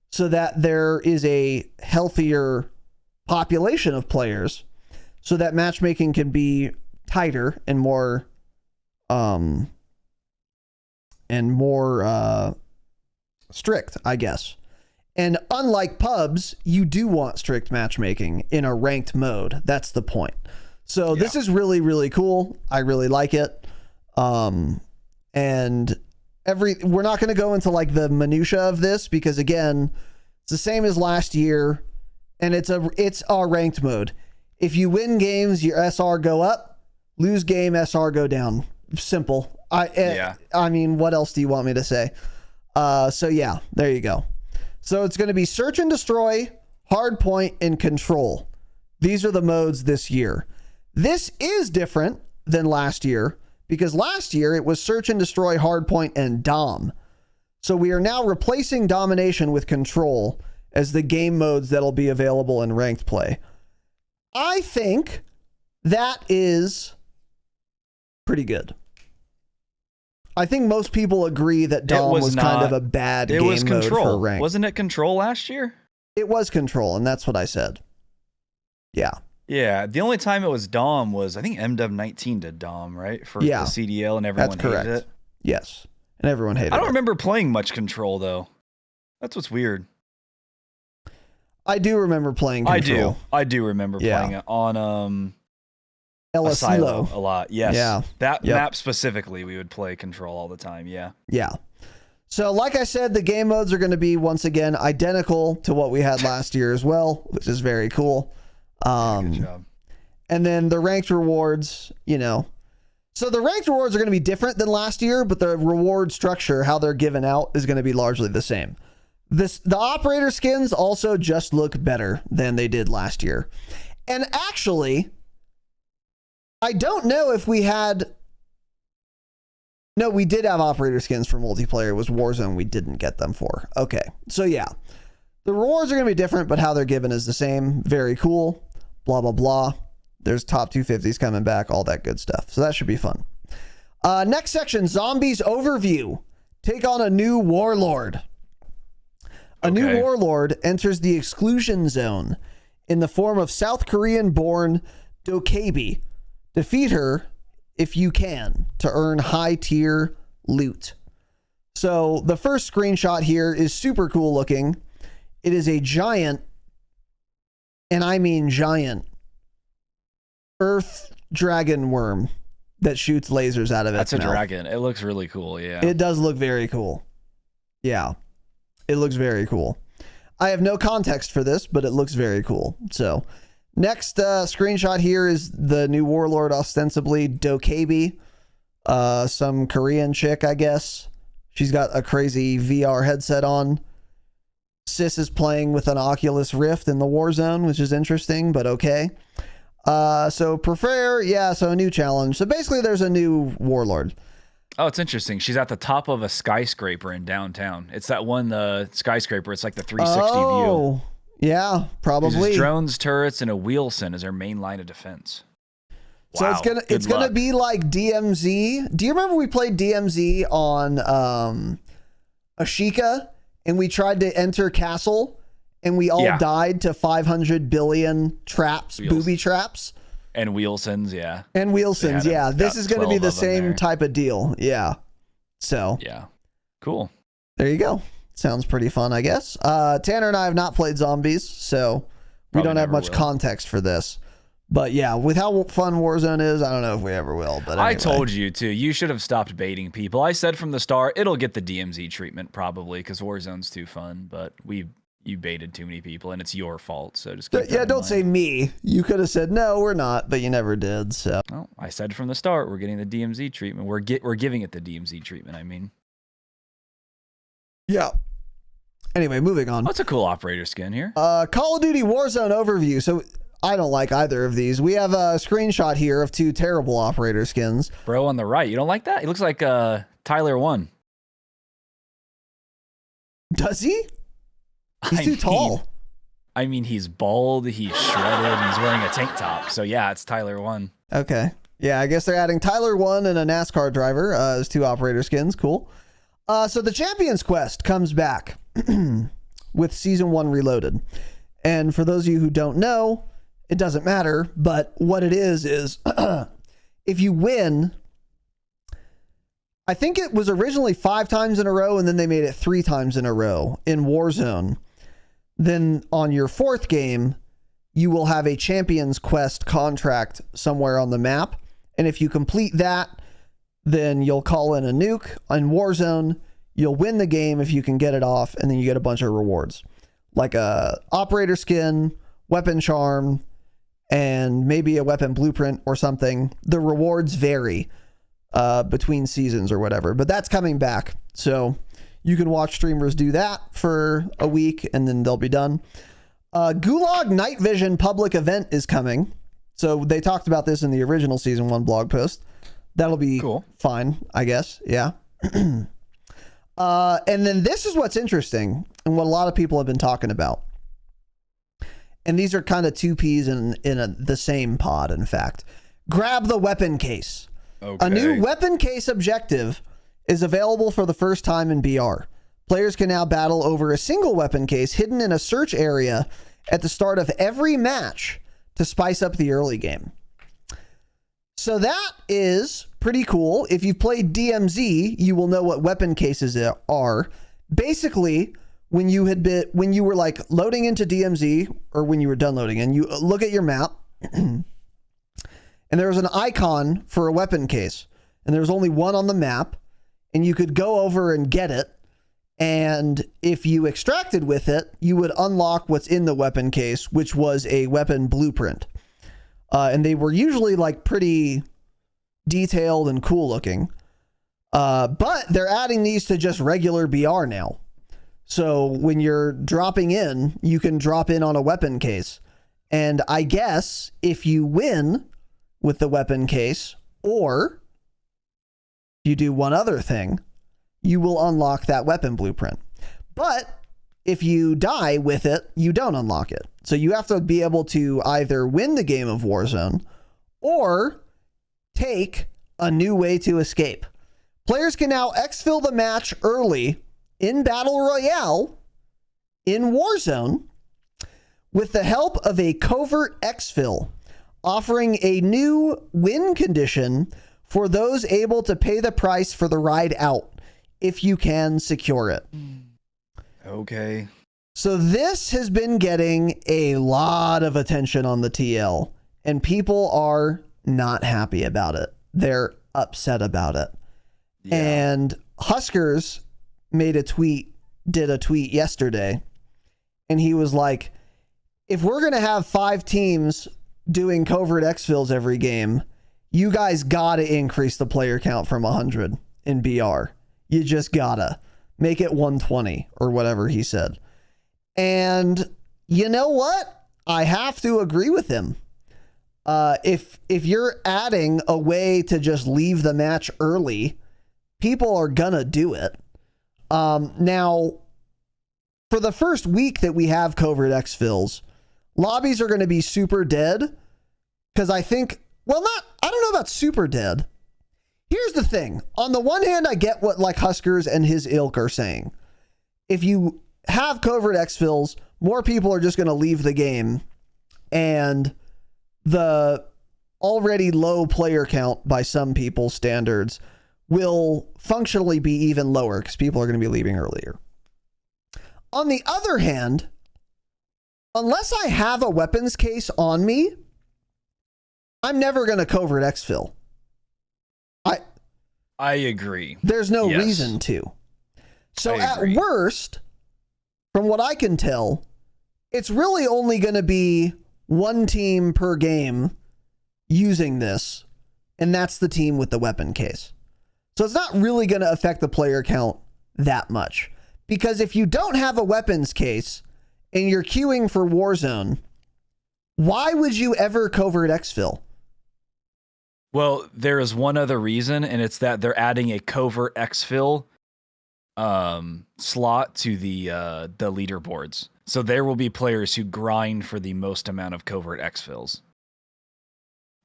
so that there is a healthier population of players so that matchmaking can be tighter and more strict, I guess. And unlike pubs, you do want strict matchmaking in a ranked mode. That's the point. So this is really, really cool. I really like it. And we're not going to go into like the minutia of this because again, it's the same as last year and it's our ranked mode. If you win games, your SR go up, lose game, SR go down. Simple. I mean, what else do you want me to say? So yeah, there you go. So it's going to be search and destroy, hardpoint, and control. These are the modes this year. This is different than last year because last year it was search and destroy, hardpoint, and dom. So we are now replacing domination with control as the game modes that'll be available in ranked play. I think that is pretty good. I think most people agree that Dom was kind of a bad game mode for rank. Wasn't it control last year? It was control, and that's what I said. Yeah. Yeah, the only time it was Dom was, I think MW19 did Dom, right? For the CDL, and everyone hated it. Yes, and everyone hated it. I don't remember playing much control, though. That's what's weird. I do remember playing control. I do remember playing it on Asilo a lot. Yes. Yeah. That map specifically, we would play control all the time. Yeah. Yeah. So like I said, the game modes are going to be once again identical to what we had last year as well, which is very cool. Good job. And then the ranked rewards, So the ranked rewards are going to be different than last year, but the reward structure, how they're given out, is going to be largely the same. The operator skins also just look better than they did last year. And actually, I don't know if we had... No, we did have operator skins for multiplayer. It was Warzone we didn't get them for. Okay, so yeah. The rewards are going to be different, but how they're given is the same. Very cool. Blah, blah, blah. There's top 250s coming back, all that good stuff. So that should be fun. Next section, Zombies Overview. Take on a new warlord. A new warlord enters the exclusion zone in the form of South Korean-born Dokebi. Defeat her if you can to earn high-tier loot. So the first screenshot here is super cool looking. It is a giant, and I mean giant, earth dragon worm that shoots lasers out of its mouth. That's a dragon. It looks really cool, yeah. It does look very cool. Yeah. It looks very cool. I have no context for this, but it looks very cool. So, next screenshot here is the new warlord, ostensibly Dokebi. Some Korean chick, I guess. She's got a crazy VR headset on. Sis is playing with an Oculus Rift in the Warzone, which is interesting, but okay. So prefer, yeah, so a new challenge. So basically there's a new warlord. Oh, it's interesting. She's at the top of a skyscraper in downtown. It's that one skyscraper. It's like the 360 view. Oh, yeah, probably. Drones, turrets, and a Wheelson as her main line of defense. So wow, it's gonna be like DMZ. Do you remember we played DMZ on Ashika and we tried to enter castle and we all died to 500 billion traps, booby traps? And Wheelsons, yeah. And Wheelsons, yeah. This is going to be the same type of deal. Yeah. So. Yeah. Cool. There you go. Sounds pretty fun, I guess. Tanner and I have not played zombies, so we don't have much context for this. But yeah, with how fun Warzone is, I don't know if we ever will. But anyway. I told you to. You should have stopped baiting people. I said from the start, it'll get the DMZ treatment probably because Warzone's too fun, but you baited too many people and it's your fault. So just keep don't say me. You could have said no, we're not, but you never did. So well, I said from the start we're getting the DMZ treatment. We're giving it the DMZ treatment. I mean, yeah. Anyway, moving on. What's a cool operator skin here? Call of Duty Warzone overview. So I don't like either of these. We have a screenshot here of two terrible operator skins. Bro on the right, you don't like that? He looks like Tyler 1. Does he? He's too tall. I mean, he's bald, he's shredded, he's wearing a tank top. So yeah, it's Tyler 1. Okay. Yeah, I guess they're adding Tyler 1 and a NASCAR driver as two operator skins. Cool. So the Champions Quest comes back with Season 1 Reloaded. And for those of you who don't know, it doesn't matter, but what it is if you win, I think it was originally 5 times in a row and then they made it 3 times in a row in Warzone. Then on your 4th game, you will have a Champions Quest contract somewhere on the map. And if you complete that, then you'll call in a nuke on Warzone. You'll win the game if you can get it off, and then you get a bunch of rewards. Like a operator skin, weapon charm, and maybe a weapon blueprint or something. The rewards vary between seasons or whatever, but that's coming back. So you can watch streamers do that for a week and then they'll be done. Gulag Night Vision public event is coming. So they talked about this in the original Season 1 blog post. That'll be cool. Fine, I guess. Yeah. And then this is what's interesting and what a lot of people have been talking about. And these are kind of two peas in the same pod, in fact. Grab the weapon case. Okay. A new weapon case objective is available for the first time in BR. Players can now battle over a single weapon case hidden in a search area at the start of every match to spice up the early game. So that is pretty cool. If you've played DMZ, you will know what weapon cases are. Basically, when you were like loading into DMZ, or when you were done loading in, you look at your map and there was an icon for a weapon case and there was only one on the map and you could go over and get it. And if you extracted with it, you would unlock what's in the weapon case, which was a weapon blueprint. And they were usually like pretty detailed and cool looking. But they're adding these to just regular BR now. So when you're dropping in, you can drop in on a weapon case. And I guess if you win with the weapon case, or you do one other thing, you will unlock that weapon blueprint. But if you die with it, you don't unlock it. So you have to be able to either win the game of Warzone or take a new way to escape. Players can now exfil the match early in Battle Royale in Warzone with the help of a covert exfil, offering a new win condition for those able to pay the price for the ride out if you can secure it. Okay. So this has been getting a lot of attention on the TL, and people are not happy about it. They're upset about it. Yeah. And Huskers did a tweet yesterday, and he was like, if we're going to have 5 teams doing covert exfils every game, you guys got to increase the player count from 100 in BR. You just gotta make it 120 or whatever he said. And you know what? I have to agree with him. If you're adding a way to just leave the match early, people are gonna do it. Now, for the first week that we have covert exfils, lobbies are going to be super dead because I don't know about super dead. Here's the thing. On the one hand, I get what like Huskers and his ilk are saying. If you have covert exfils, more people are just going to leave the game, and the already low player count by some people's standards will functionally be even lower because people are going to be leaving earlier. On the other hand, unless I have a weapons case on me, I'm never going to covert exfil. I agree. There's no reason to. So at worst, from what I can tell, it's really only going to be one team per game using this, and that's the team with the weapon case. So it's not really going to affect the player count that much. Because if you don't have a weapons case and you're queuing for Warzone, why would you ever covert exfil? Well, there is one other reason, and it's that they're adding a covert exfil slot to the leaderboards. So there will be players who grind for the most amount of covert exfils.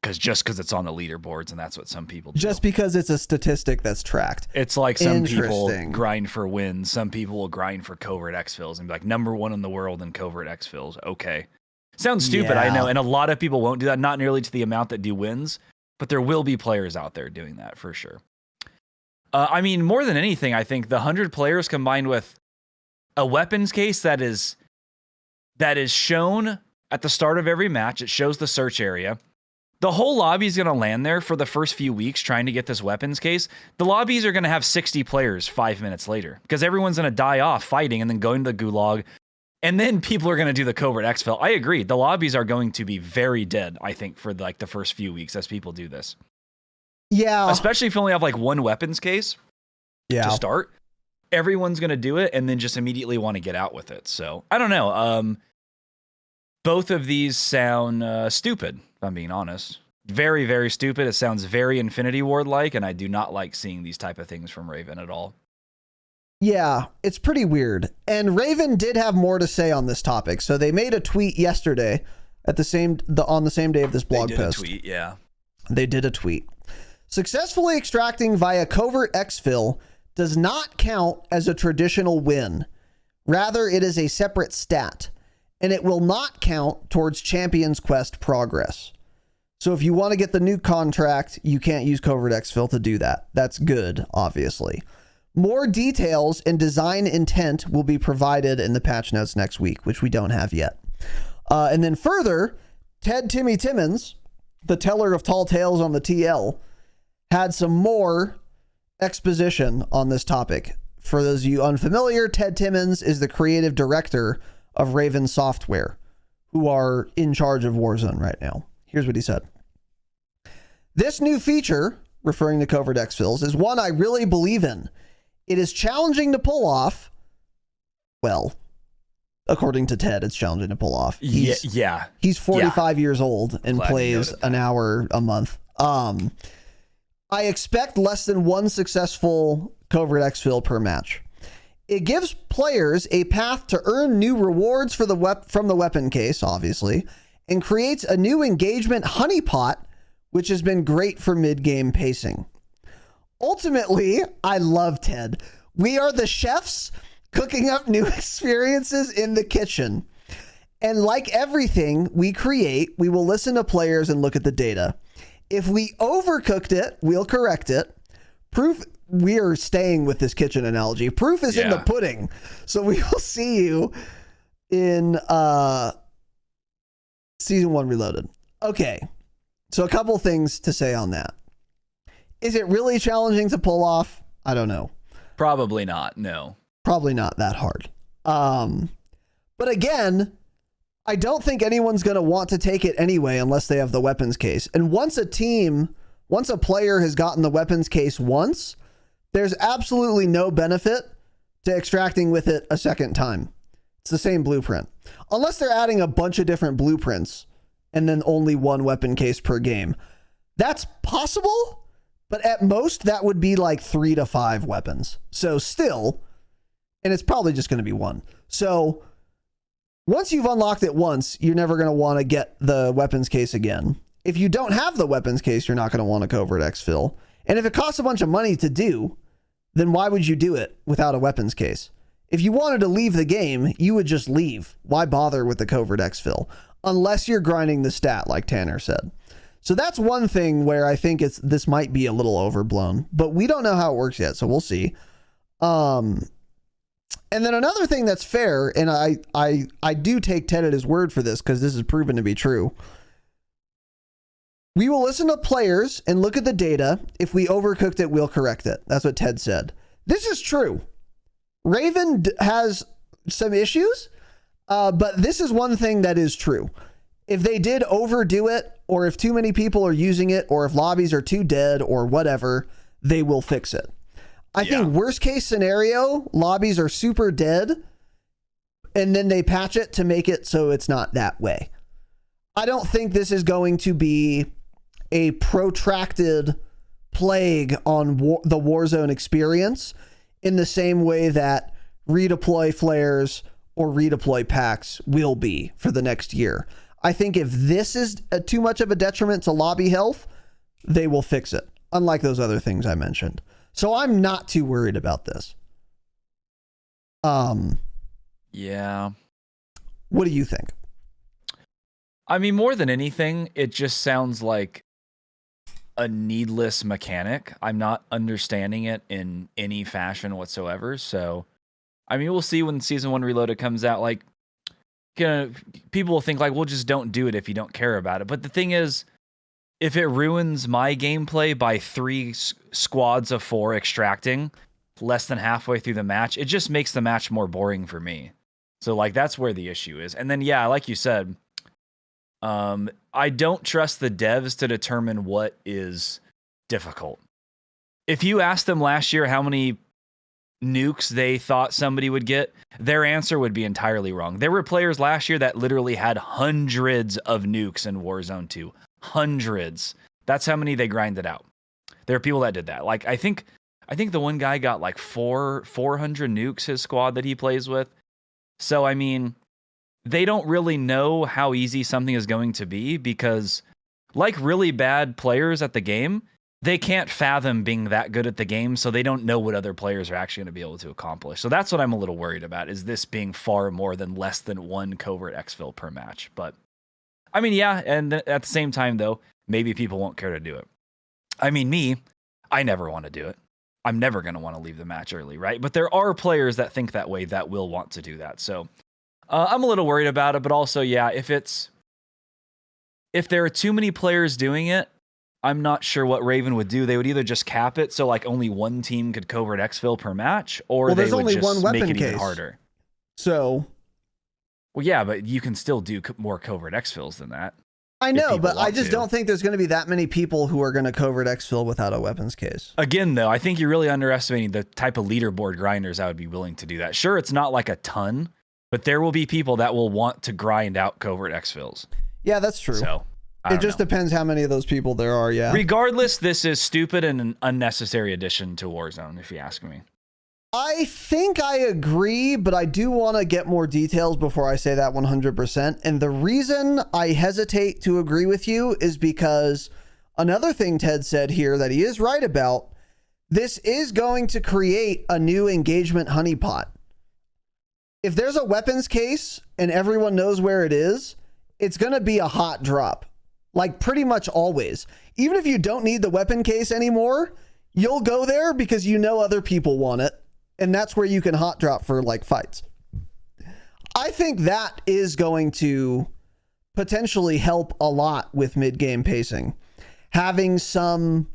Because it's on the leaderboards, and that's what some people do. Just because it's a statistic that's tracked. It's like some people grind for wins. Some people will grind for covert exfils and be like #1 in the world in covert exfils. Okay. Sounds stupid, I know. And a lot of people won't do that. Not nearly to the amount that do wins. But there will be players out there doing that for sure. I mean, more than anything, I think the 100 players combined with a weapons case that is shown at the start of every match. It shows the search area. The whole lobby is going to land there for the first few weeks trying to get this weapons case. The lobbies are going to have 60 players 5 minutes later because everyone's going to die off fighting and then going to the gulag. And then people are going to do the covert exfil. I agree. The lobbies are going to be very dead, I think, for like the first few weeks as people do this. Yeah. Especially if you only have like one weapons case to start. Everyone's going to do it and then just immediately want to get out with it. So, I don't know. Both of these sound stupid, if I'm being honest. Very, very stupid. It sounds very Infinity Ward-like, and I do not like seeing these type of things from Raven at all. Yeah, it's pretty weird. And Raven did have more to say on this topic. So they made a tweet yesterday on the same day of this blog post. They did a tweet, yeah. They did a tweet. Successfully extracting via covert exfil does not count as a traditional win. Rather, it is a separate stat, and it will not count towards Champions Quest progress. So if you want to get the new contract, you can't use covert exfil to do that. That's good, obviously. More details and design intent will be provided in the patch notes next week, which we don't have yet. And then further, Timmy Timmons, the teller of tall tales on the TL, had some more exposition on this topic. For those of you unfamiliar, Ted Timmons is the creative director of Raven Software, who are in charge of Warzone right now. Here's what he said. This new feature referring to Covert Exfils, is one I really believe in. It is challenging to pull off. Well, according to Ted, it's challenging to pull off. He's 45 years old and plays an hour a month. I expect less than one successful Covert Exfil per match. It gives players a path to earn new rewards for from the weapon case, obviously, and creates a new engagement honeypot, which has been great for mid-game pacing. Ultimately, I love Ted. We are the chefs cooking up new experiences in the kitchen. And like everything we create, we will listen to players and look at the data. If we overcooked it, we'll correct it. Proof, we are staying with this kitchen analogy. Proof is in the pudding. So we will see you in Season 1 Reloaded. Okay, so a couple things to say on that. Is it really challenging to pull off? I don't know. Probably not, no. Probably not that hard. But again, I don't think anyone's going to want to take it anyway unless they have the weapons case. And once a player has gotten the weapons case once, there's absolutely no benefit to extracting with it a second time. It's the same blueprint. Unless they're adding a bunch of different blueprints and then only one weapon case per game. That's possible, but at most that would be like 3 to 5 weapons. So still, and it's probably just going to be one. So once you've unlocked it once, you're never going to want to get the weapons case again. If you don't have the weapons case, you're not going to want a Covert Exfil. And if it costs a bunch of money to do, then why would you do it without a weapons case? If you wanted to leave the game, you would just leave. Why bother with the Covert Exfil? Unless you're grinding the stat, like Tanner said. So that's one thing where I think this might be a little overblown, but we don't know how it works yet, so we'll see. And then another thing that's fair, and I do take Ted at his word for this because this is proven to be true. We will listen to players and look at the data. If we overcooked it, we'll correct it. That's what Ted said. This is true. Raven has some issues, but this is one thing that is true. If they did overdo it, or if too many people are using it, or if lobbies are too dead or whatever, they will fix it. I think worst case scenario, lobbies are super dead, and then they patch it to make it so it's not that way. I don't think this is going to be a protracted plague on the Warzone experience in the same way that redeploy flares or redeploy packs will be for the next year. I think if this is too much of a detriment to lobby health, they will fix it, unlike those other things I mentioned. So I'm not too worried about this. Yeah. What do you think? I mean, more than anything, it just sounds like a needless mechanic. I'm not understanding it in any fashion whatsoever. So, I mean, we'll see when Season 1 Reloaded comes out. Like, people will think, like, well, just don't do it if you don't care about it. But the thing is, if it ruins my gameplay by 3 squads of 4 extracting less than halfway through the match, it just makes the match more boring for me. So, like, that's where the issue is. And then, yeah, like you said, I don't trust the devs to determine what is difficult. If you asked them last year how many nukes they thought somebody would get, their answer would be entirely wrong. There were players last year that literally had hundreds of nukes in Warzone 2. Hundreds. That's how many they grinded out. There are people that did that. Like, I think the one guy got like 400 nukes, his squad that he plays with. So, I mean, they don't really know how easy something is going to be because, like really bad players at the game, they can't fathom being that good at the game, so they don't know what other players are actually going to be able to accomplish. So that's what I'm a little worried about, is this being far more than less than 1 Covert Exfil per match. But, I mean, yeah, and at the same time, though, maybe people won't care to do it. I mean, me, I never want to do it. I'm never going to want to leave the match early, right? But there are players that think that way that will want to do that, so I'm a little worried about it, but also, yeah, if there are too many players doing it, I'm not sure what Raven would do. They would either just cap it so like only one team could Covert Exfil per match, or they would just make it even harder. So, well, yeah, but you can still do more Covert Exfils than that. I know, but I just don't think there's going to be that many people who are going to covert exfil without a weapons case. Again, though, I think you're really underestimating the type of leaderboard grinders that would be willing to do that. Sure, it's not like a ton, but there will be people that will want to grind out covert exfils. Yeah, that's true. So it just depends how many of those people there are, yeah. Regardless, this is stupid and an unnecessary addition to Warzone, if you ask me. I think I agree, but I do want to get more details before I say that 100%. And the reason I hesitate to agree with you is because another thing Ted said here that he is right about, this is going to create a new engagement honeypot. If there's a weapons case and everyone knows where it is, it's going to be a hot drop. Like pretty much always. Even if you don't need the weapon case anymore, you'll go there because you know other people want it. And that's where you can hot drop for like fights. I think that is going to potentially help a lot with mid-game pacing. Having some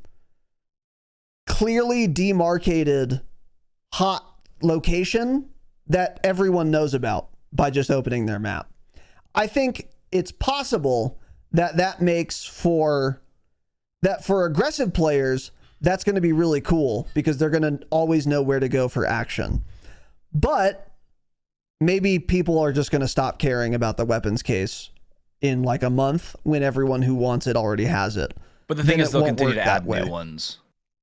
clearly demarcated hot location that everyone knows about by just opening their map. I think it's possible that makes for aggressive players, that's going to be really cool because they're going to always know where to go for action. But maybe people are just going to stop caring about the weapons case in like a month when everyone who wants it already has it. But the thing is, they'll continue to add new ones.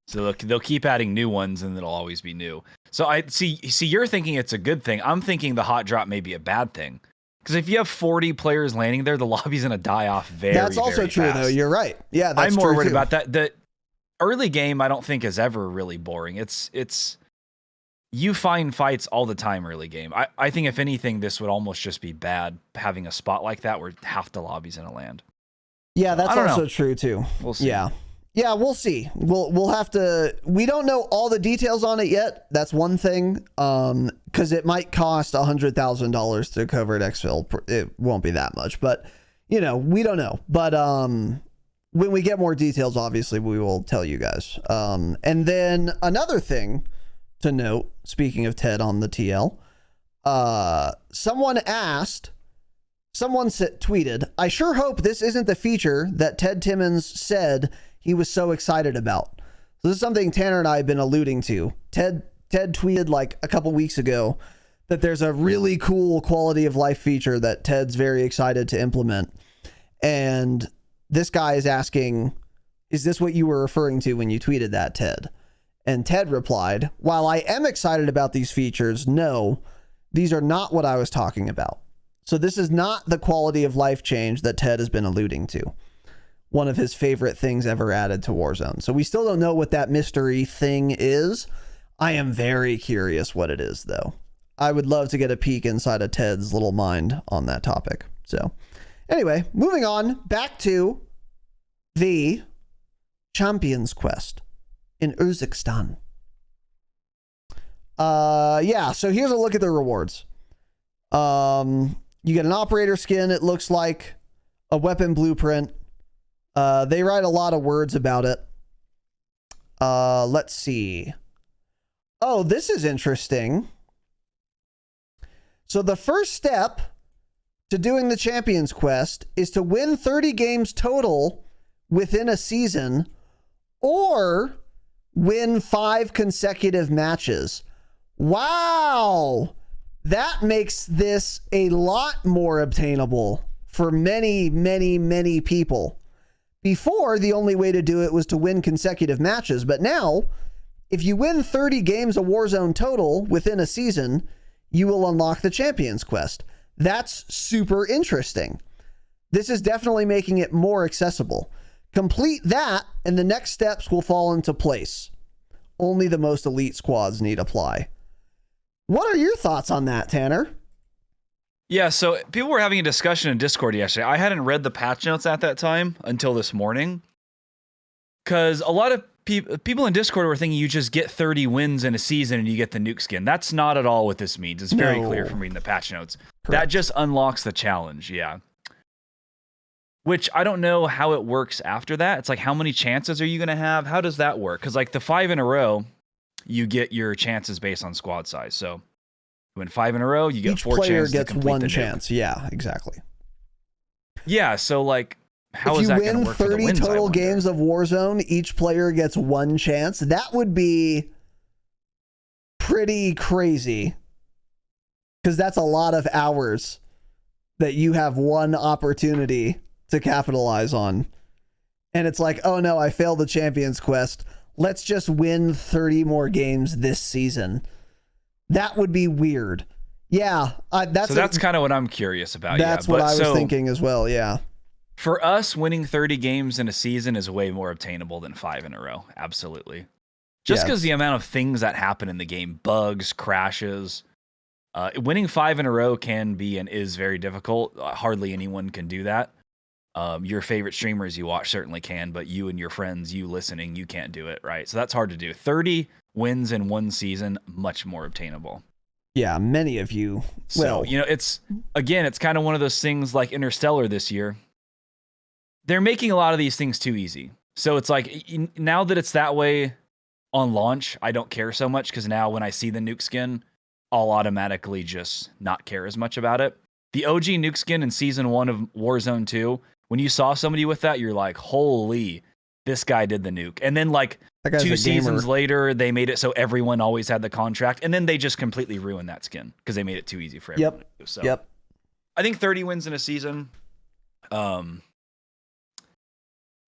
So they'll keep adding new ones and it'll always be new. So I see you're thinking it's a good thing. I'm thinking the hot drop may be a bad thing. Because if you have 40 players landing there, the lobby's going to die off very fast. That's also true, though. You're right. Yeah, that's I'm more true worried too. about that. The early game, I don't think is ever really boring. It's you find fights all the time early game. I think if anything, this would almost just be bad having a spot like that where half the lobby's in a land. Yeah, that's also true too. We'll see. Yeah, we'll see. We'll have to. We don't know all the details on it yet. That's one thing. Because it might cost $100,000 to covert exfil. It won't be that much, but we don't know. But when we get more details, obviously we will tell you guys. And then another thing to note, speaking of Ted on the TL, someone tweeted, "I sure hope this isn't the feature that Ted Timmons said he was so excited about." So this is something Tanner and I have been alluding to. Ted tweeted like a couple weeks ago that there's a really cool quality of life feature that Ted's very excited to implement. And this guy is asking, is this what you were referring to when you tweeted that, Ted? And Ted replied, "While I am excited about these features, no, these are not what I was talking about." So this is not the quality of life change that Ted has been alluding to. One of his favorite things ever added to Warzone. So we still don't know what that mystery thing is. I am very curious what it is, though. I would love to get a peek inside of Ted's little mind on that topic. So anyway, moving on back to the Champions Quest in Urzikstan. So here's a look at the rewards. You get an operator skin, it looks like, a weapon blueprint. They write a lot of words about it. Let's see. Oh, this is interesting. So the first step to doing the Champions Quest is to win 30 games total within a season or win 5 consecutive matches. Wow! That makes this a lot more obtainable for many, many, many people. Before, the only way to do it was to win consecutive matches, but now, if you win 30 games of Warzone total within a season, you will unlock the Champions Quest. That's super interesting. This is definitely making it more accessible. Complete that, and the next steps will fall into place. Only the most elite squads need apply. What are your thoughts on that, Tanner? Yeah, so people were having a discussion in Discord yesterday. I hadn't read the patch notes at that time until this morning. Because a lot of people in Discord were thinking you just get 30 wins in a season and you get the nuke skin. That's not at all what this means. It's very clear from reading the patch notes. Correct. That just unlocks the challenge, yeah. Which I don't know how it works after that. It's like, how many chances are you going to have? How does that work? Because like the 5 in a row, you get your chances based on squad size. So you win 5 in a row, you get 4 chances to complete the nuke. Each player gets one chance. Yeah, exactly. Yeah, so like How if is you that going to win work for the 30 wins, I total wonder? games of Warzone, each player gets one chance. That would be pretty crazy, because that's a lot of hours that you have one opportunity to capitalize on. And it's like, oh no, I failed the Champions Quest. Let's just win 30 more games this season. That would be weird. Yeah, that's kind of what I'm curious about. That's what I was thinking as well, yeah. For us, winning 30 games in a season is way more obtainable than 5 in a row. Absolutely. Just because the amount of things that happen in the game, bugs, crashes, winning 5 in a row can be and is very difficult. Hardly anyone can do that. Your favorite streamers you watch certainly can, but you and your friends, you listening, you can't do it, right? So that's hard to do. 30 wins in one season, much more obtainable. Yeah, many of you. So, it's kind of one of those things like Interstellar this year. They're making a lot of these things too easy. So it's like, now that it's that way on launch, I don't care so much, because now when I see the nuke skin, I'll automatically just not care as much about it. The OG nuke skin in Season 1 of Warzone 2, when you saw somebody with that, you're like, holy, this guy did the nuke. And then 2 seasons later, they made it so everyone always had the contract, and then they just completely ruined that skin because they made it too easy for everyone to do. So I think 30 wins in a season,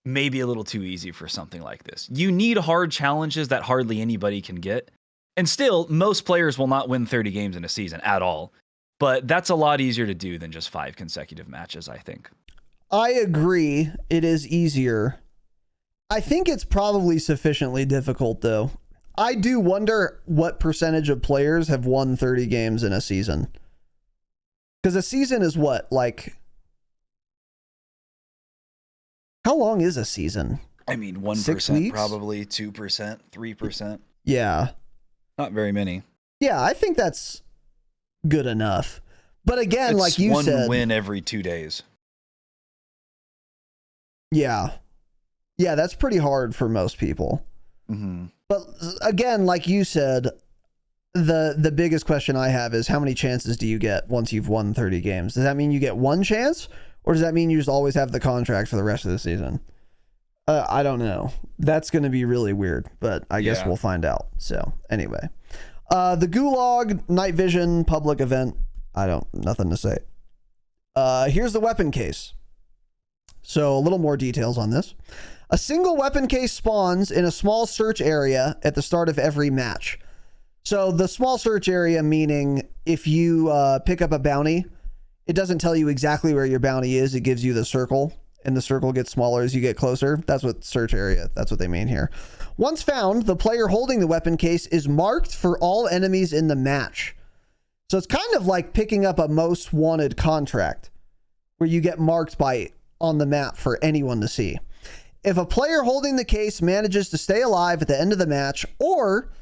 maybe a little too easy for something like this. You need hard challenges that hardly anybody can get. And still, most players will not win 30 games in a season at all. But that's a lot easier to do than just 5 consecutive matches, I think. I agree. It is easier. I think it's probably sufficiently difficult, though. I do wonder what percentage of players have won 30 games in a season. Because a season is what? How long is a season? I mean, 1% probably, 2%, 3%. Yeah. Not very many. Yeah, I think that's good enough. But again, it's like you said, one win every 2 days. Yeah. Yeah, that's pretty hard for most people. Mm-hmm. But again, like you said, the biggest question I have is, how many chances do you get once you've won 30 games? Does that mean you get one chance? Or does that mean you just always have the contract for the rest of the season? I don't know. That's going to be really weird, but I guess we'll find out. So anyway, the Gulag Night Vision public event. Nothing to say. Here's the weapon case. So a little more details on this. A single weapon case spawns in a small search area at the start of every match. So the small search area, meaning if you pick up a bounty, it doesn't tell you exactly where your bounty is. It gives you the circle, and the circle gets smaller as you get closer. That's what search area, that's what they mean here. Once found, the player holding the weapon case is marked for all enemies in the match. So it's kind of like picking up a most wanted contract, where you get marked on the map for anyone to see. If a player holding the case manages to stay alive at the end of the match, or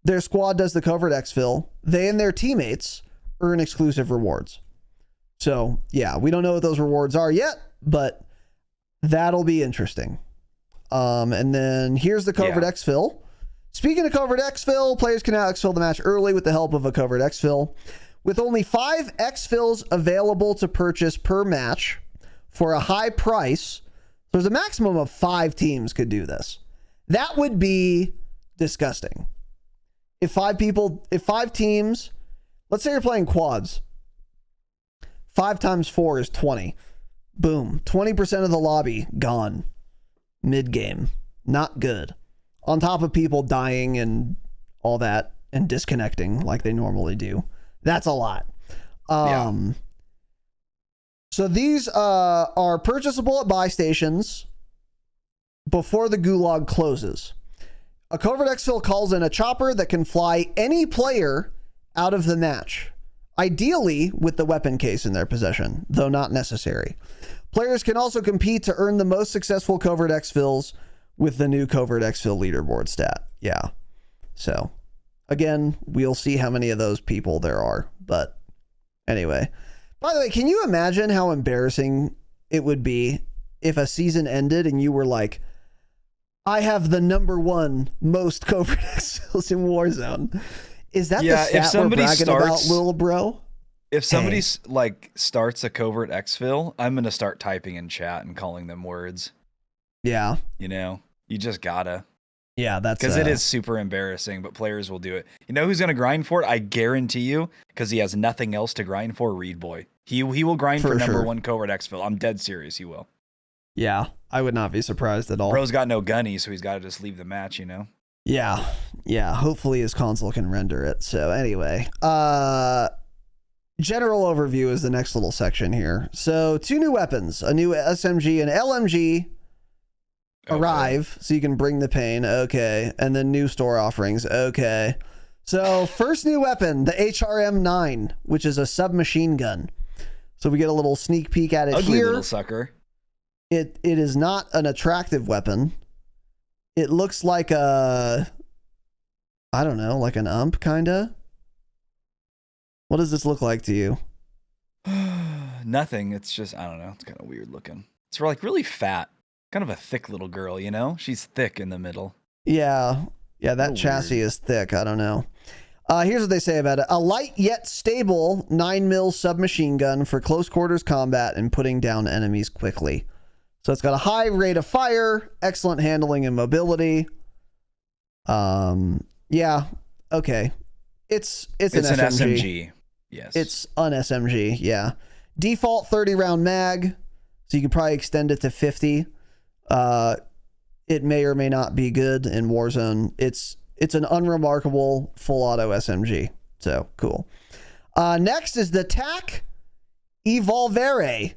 their squad does the covert exfil, they and their teammates earn exclusive rewards. So yeah, we don't know what those rewards are yet, but that'll be interesting. And then here's the covert exfil. Speaking of covert exfil, players can now exfil the match early with the help of a covert exfil. With only 5 exfils available to purchase per match for a high price, there's a maximum of 5 teams could do this. That would be disgusting. If 5 teams, let's say you're playing quads, 5 times 4 is 20. Boom. 20% of the lobby gone mid-game. Not good. On top of people dying and all that and disconnecting like they normally do. That's a lot. So these are purchasable at buy stations before the gulag closes. A covert exfil calls in a chopper that can fly any player out of the match, ideally with the weapon case in their possession, though not necessary. Players can also compete to earn the most successful covert exfils with the new covert exfil leaderboard stat. Yeah. So again, we'll see how many of those people there are. But anyway, by the way, can you imagine how embarrassing it would be if a season ended and you were like, I have the #1 most covert exfils in Warzone? Is that the stat we're bragging about, little bro? If somebody like starts a covert exfil, I'm gonna start typing in chat and calling them words. Yeah. You know, you just gotta. Yeah, that's because it is super embarrassing, but players will do it. You know who's gonna grind for it? I guarantee you, because he has nothing else to grind for. Reed Boy. He will grind for number one covert exfil. I'm dead serious. He will. Yeah, I would not be surprised at all. Bro's got no gunny, so he's got to just leave the match. You know. Yeah. Hopefully his console can render it. So anyway, general overview is the next little section here. So 2 new weapons, a new SMG and LMG arrive, so you can bring the pain. Okay. And then new store offerings. Okay. So first new weapon, the HRM9, which is a submachine gun. So we get a little sneak peek at it Ugly here. Little sucker. It is not an attractive weapon. It looks like I don't know, like an ump, kind of. What does this look like to you? Nothing. It's just, I don't know. It's kind of weird looking. It's like really fat. Kind of a thick little girl, you know? She's thick in the middle. Yeah, that chassis is thick. I don't know. Here's what they say about it. A light yet stable 9mm submachine gun for close quarters combat and putting down enemies quickly. So it's got a high rate of fire, excellent handling and mobility. Yeah, okay. It's an SMG. Yes. It's an SMG, yeah. Default 30 round mag, so you can probably extend it to 50. It may or may not be good in Warzone. It's an unremarkable full auto SMG. So cool. Next is the TAC Evolvere.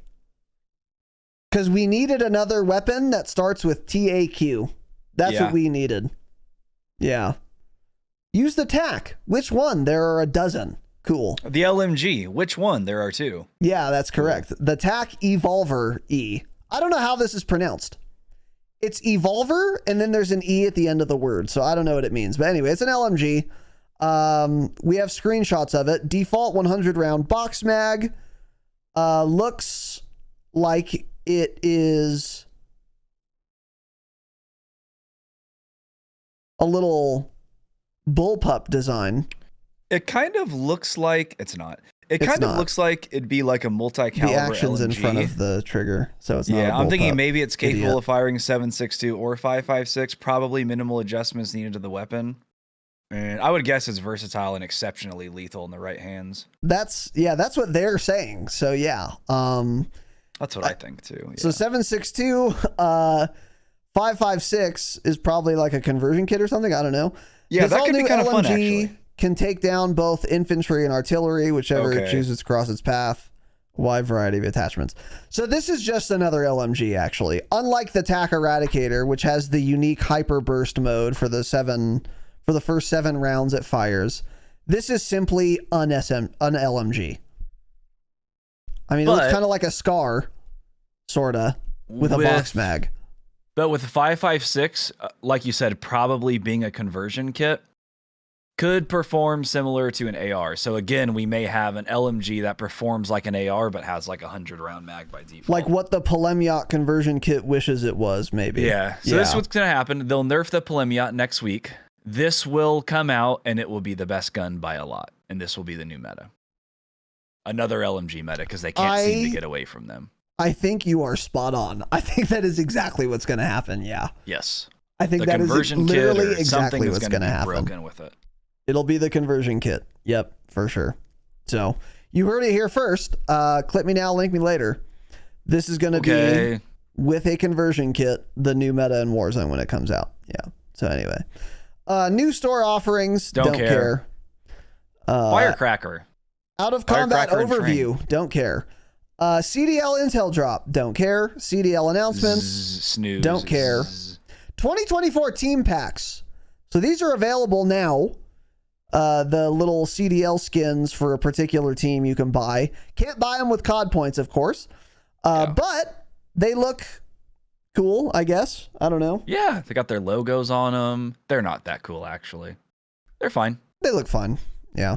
Because we needed another weapon that starts with TAQ. That's what we needed. Yeah. Use the TAC. Which one? There are a dozen. Cool. The LMG. Which one? There are 2. Yeah, that's correct. The TAC Evolver E. I don't know how this is pronounced. It's Evolver, and then there's an E at the end of the word. So I don't know what it means. But anyway, it's an LMG. We have screenshots of it. Default 100 round box mag. Looks like it is a little bullpup design. It kind of looks like it's not. It kind of looks like it'd be like a multi-caliber The action's LMG. In front of the trigger, so it's not. Yeah, I'm thinking maybe it's capable of firing 7.62 or 5.56. Probably minimal adjustments needed to the weapon. And I would guess it's versatile and exceptionally lethal in the right hands. That's what they're saying. So yeah. That's what I think too. Yeah. So 7.62, 5.56 is probably like a conversion kit or something. I don't know. Yeah, that could be kind of fun actually. Can take down both infantry and artillery, whichever it chooses to cross its path. Wide variety of attachments. So this is just another LMG, actually. Unlike the TAC Eradicator, which has the unique hyper burst mode for the first 7 rounds it fires, this is simply an LMG. I mean, it looks kind of like a SCAR, sorta, with a box mag. But with the 5.56, like you said, probably being a conversion kit, could perform similar to an AR. So again, we may have an LMG that performs like an AR, but has like a 100 round mag by default. Like what the Polemiot conversion kit wishes it was, maybe. Yeah. So this is what's going to happen. They'll nerf the Polemiot next week. This will come out and it will be the best gun by a lot. And this will be the new meta. Another LMG meta because they can't seem to get away from them. I think you are spot on. I think that is exactly what's going to happen. Yeah. Yes. I think that is literally exactly what's going to happen. Broken with it. It'll be the conversion kit. Yep, for sure. So you heard it here first. Clip me now, link me later. This is going to be with a conversion kit, the new meta in Warzone when it comes out. Yeah. So anyway, new store offerings. Don't care. Firecracker. Out of combat overview. Don't care. CDL intel drop. Don't care. CDL announcements. Snooze. Don't care. 2024 team packs. So these are available now. The little CDL skins for a particular team you can buy. Can't buy them with COD points, of course. But they look cool, I guess. I don't know. Yeah, they got their logos on them. They're not that cool, actually. They're fine. They look fun. Yeah.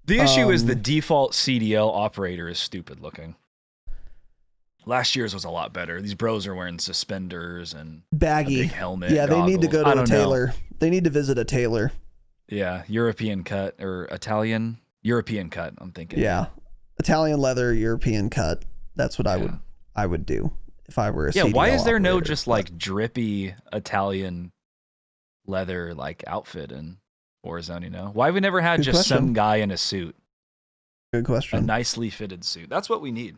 The issue is the default CDL operator is stupid looking. Last year's was a lot better. These bros are wearing suspenders and baggy a big helmet. Yeah, goggles. They need to go to a tailor. They need to visit a tailor. Yeah, European cut or Italian European cut. I'm thinking. Yeah, Italian leather, European cut. That's what I would do if I were a CDL why is there no operator, just like drippy Italian leather like outfit in Warzone, you know? Why have we never had some guy in a suit? Good question. A nicely fitted suit. That's what we need.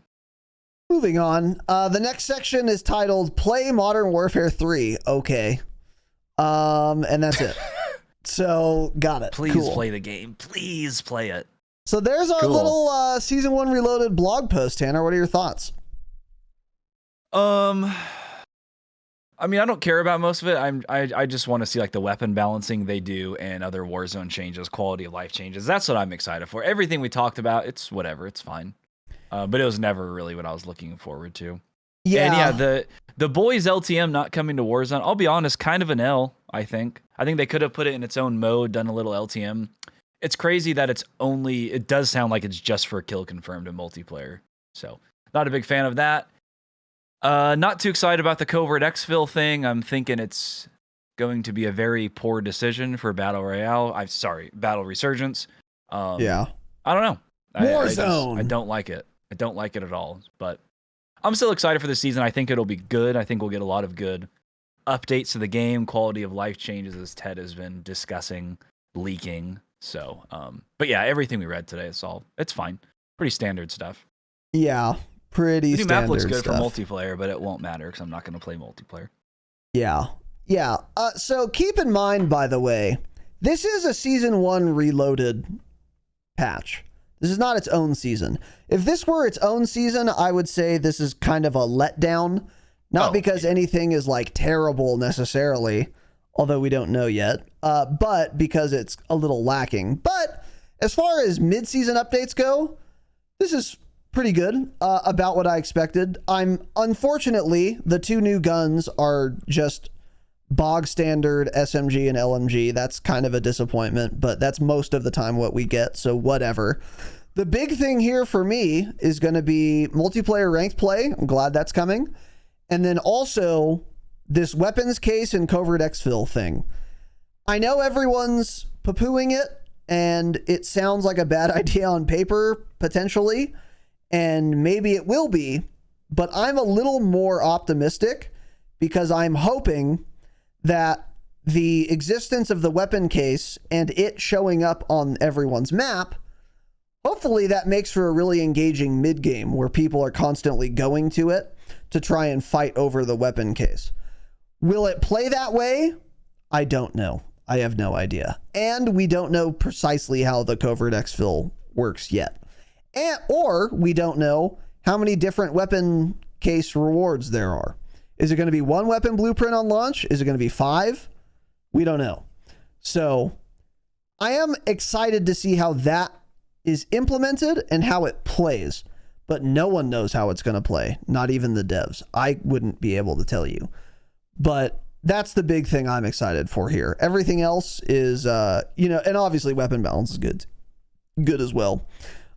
Moving on. The next section is titled Play Modern Warfare 3. Okay. And that's it. So got it. Please play the game. Please play it. So there's our little Season 1 Reloaded blog post, Tanner. What are your thoughts? I mean, I don't care about most of it. I just want to see like the weapon balancing they do and other Warzone changes, quality of life changes. That's what I'm excited for. Everything we talked about, it's whatever, it's fine. But it was never really what I was looking forward to. Yeah. And yeah, the boys LTM not coming to Warzone, I'll be honest, kind of an L, I think. I think they could have put it in its own mode, done a little LTM. It's crazy that it does sound like it's just for kill confirmed in multiplayer. So not a big fan of that. Not too excited about the Covert Exfil thing. I'm thinking it's going to be a very poor decision for Battle Royale. Battle Resurgence. Yeah. I don't know. Warzone. I don't like it. I don't like it at all. But I'm still excited for the season. I think it'll be good. I think we'll get a lot of good updates to the game, quality of life changes, as Ted has been discussing, leaking. So, but yeah, everything we read today, it's fine. Pretty standard stuff. Yeah, pretty standard stuff. The map looks good for multiplayer, but it won't matter because I'm not going to play multiplayer. Yeah. So keep in mind, by the way, this is a Season 1 Reloaded patch. This is not its own season. If this were its own season, I would say this is kind of a letdown. Not because anything is like terrible necessarily, although we don't know yet, but because it's a little lacking. But as far as mid-season updates go, this is pretty good, about what I expected. Unfortunately, the two new guns are just bog standard SMG and LMG. That's kind of a disappointment, but that's most of the time what we get, so whatever. The big thing here for me is going to be multiplayer ranked play. I'm glad that's coming. And then also this weapons case and Covert Exfil thing. I know everyone's poo-pooing it, and it sounds like a bad idea on paper, potentially, and maybe it will be, but I'm a little more optimistic because I'm hoping that the existence of the weapon case and it showing up on everyone's map, hopefully that makes for a really engaging mid-game where people are constantly going to it to try and fight over the weapon case. Will it play that way? I don't know. I have no idea. And we don't know precisely how the Covert Exfil works yet. Or we don't know how many different weapon case rewards there are. Is it going to be one weapon blueprint on launch? Is it going to be 5? We don't know. So I am excited to see how that is implemented and how it plays. But no one knows how it's going to play. Not even the devs. I wouldn't be able to tell you. But that's the big thing I'm excited for here. Everything else is, and obviously weapon balance is good as well.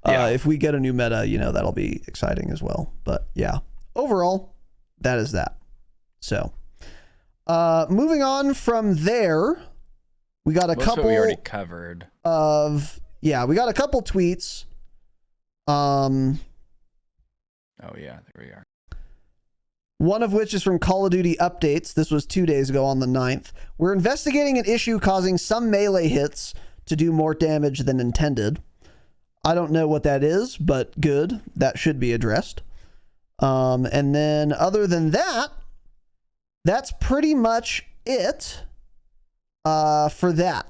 Yeah. If we get a new meta, that'll be exciting as well. But yeah, overall, that is that. So, moving on from there, we got a couple. We already covered. We got a couple tweets. Oh yeah, there we are. One of which is from Call of Duty Updates. This was 2 days ago on the 9th. We're investigating an issue causing some melee hits to do more damage than intended. I don't know what that is, but good. That should be addressed. And then other than that, that's pretty much it for that.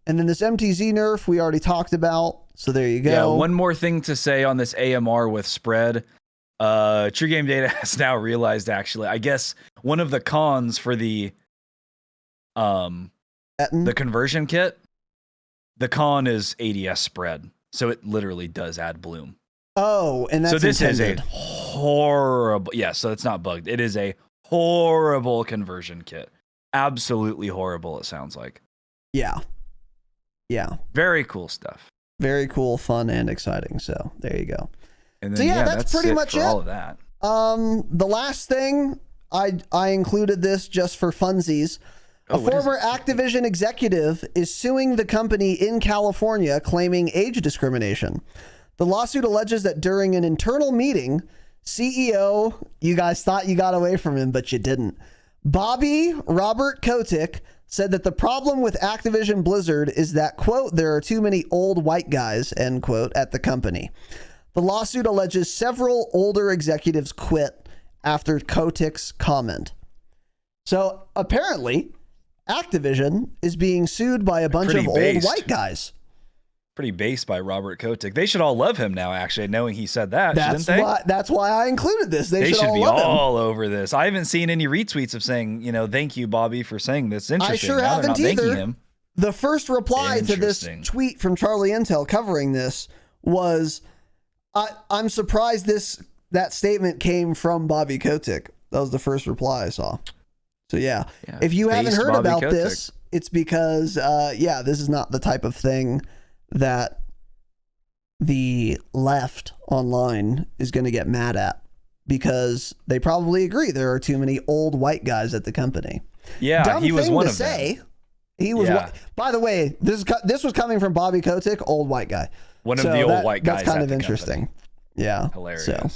And then this MTZ nerf we already talked about. So there you go. Yeah, one more thing to say on this AMR with spread. True Game Data has now realized, actually, I guess one of the cons for the conversion kit, the con is ADS spread. So it literally does add bloom. Oh, and that's so this intended. Is a horrible. Yeah, so it's not bugged. It is a horrible conversion kit. Absolutely horrible, it sounds like. Yeah. Very cool stuff. Very cool, fun, and exciting. So there you go. And then, so yeah, that's pretty much it. All of that. The last thing, I included this just for funsies. A former Activision executive is suing the company in California claiming age discrimination. The lawsuit alleges that during an internal meeting, CEO, you guys thought you got away from him, but you didn't. Bobby Robert Kotick said that the problem with Activision Blizzard is that, quote, there are too many old white guys, end quote, at the company. The lawsuit alleges several older executives quit after Kotick's comment. So apparently, Activision is being sued by a bunch of old white guys. Pretty based by Robert Kotick. They should all love him now, actually, knowing he said that, shouldn't they? That's why I included this. They should be love all him. over this. I haven't seen any retweets of saying, thank you, Bobby, for saying this. Interesting. I sure now haven't either. Him. The first reply to this tweet from Charlie Intel covering this was, I'm surprised that statement came from Bobby Kotick. That was the first reply I saw. So yeah, if you haven't heard Bobby about Kotick. this, it's because this is not the type of thing that the left online is going to get mad at, because they probably agree there are too many old white guys at the company. Yeah, Dumb he was thing one to of say. them. He was. Yeah. By the way, this was coming from Bobby Kotick, old white guy. One of the old white guys. That's kind of interesting. Company. Yeah. Hilarious. So,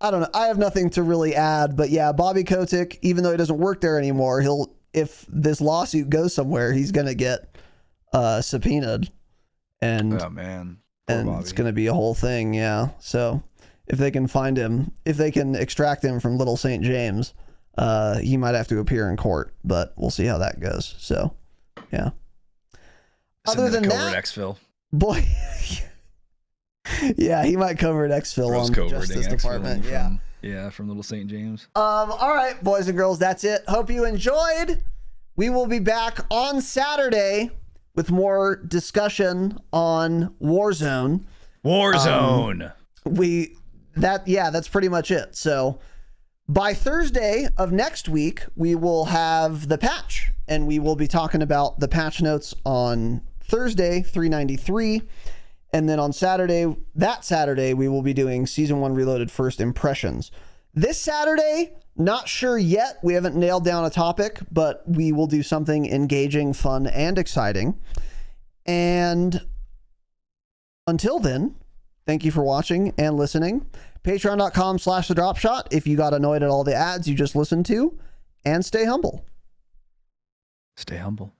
I don't know. I have nothing to really add, but yeah, Bobby Kotick, even though he doesn't work there anymore, if this lawsuit goes somewhere, he's going to get subpoenaed. And oh man. And Bobby. it's going to be a whole thing. Yeah. So if they can find him, if they can extract him from Little St. James, he might have to appear in court, but we'll see how that goes. So, yeah. Other than that, Exfil. Boy, yeah, he might cover at Exfil on the Justice Department. From Little St. James. All right, boys and girls, that's it. Hope you enjoyed. We will be back on Saturday with more discussion on Warzone. That's pretty much it. So by Thursday of next week, we will have the patch, and we will be talking about the patch notes on Thursday, 393. And then on Saturday, we will be doing Season 1 Reloaded First Impressions. This Saturday, not sure yet. We haven't nailed down a topic, but we will do something engaging, fun, and exciting. And until then, thank you for watching and listening. Patreon.com/thedropshot if you got annoyed at all the ads you just listened to. And stay humble. Stay humble.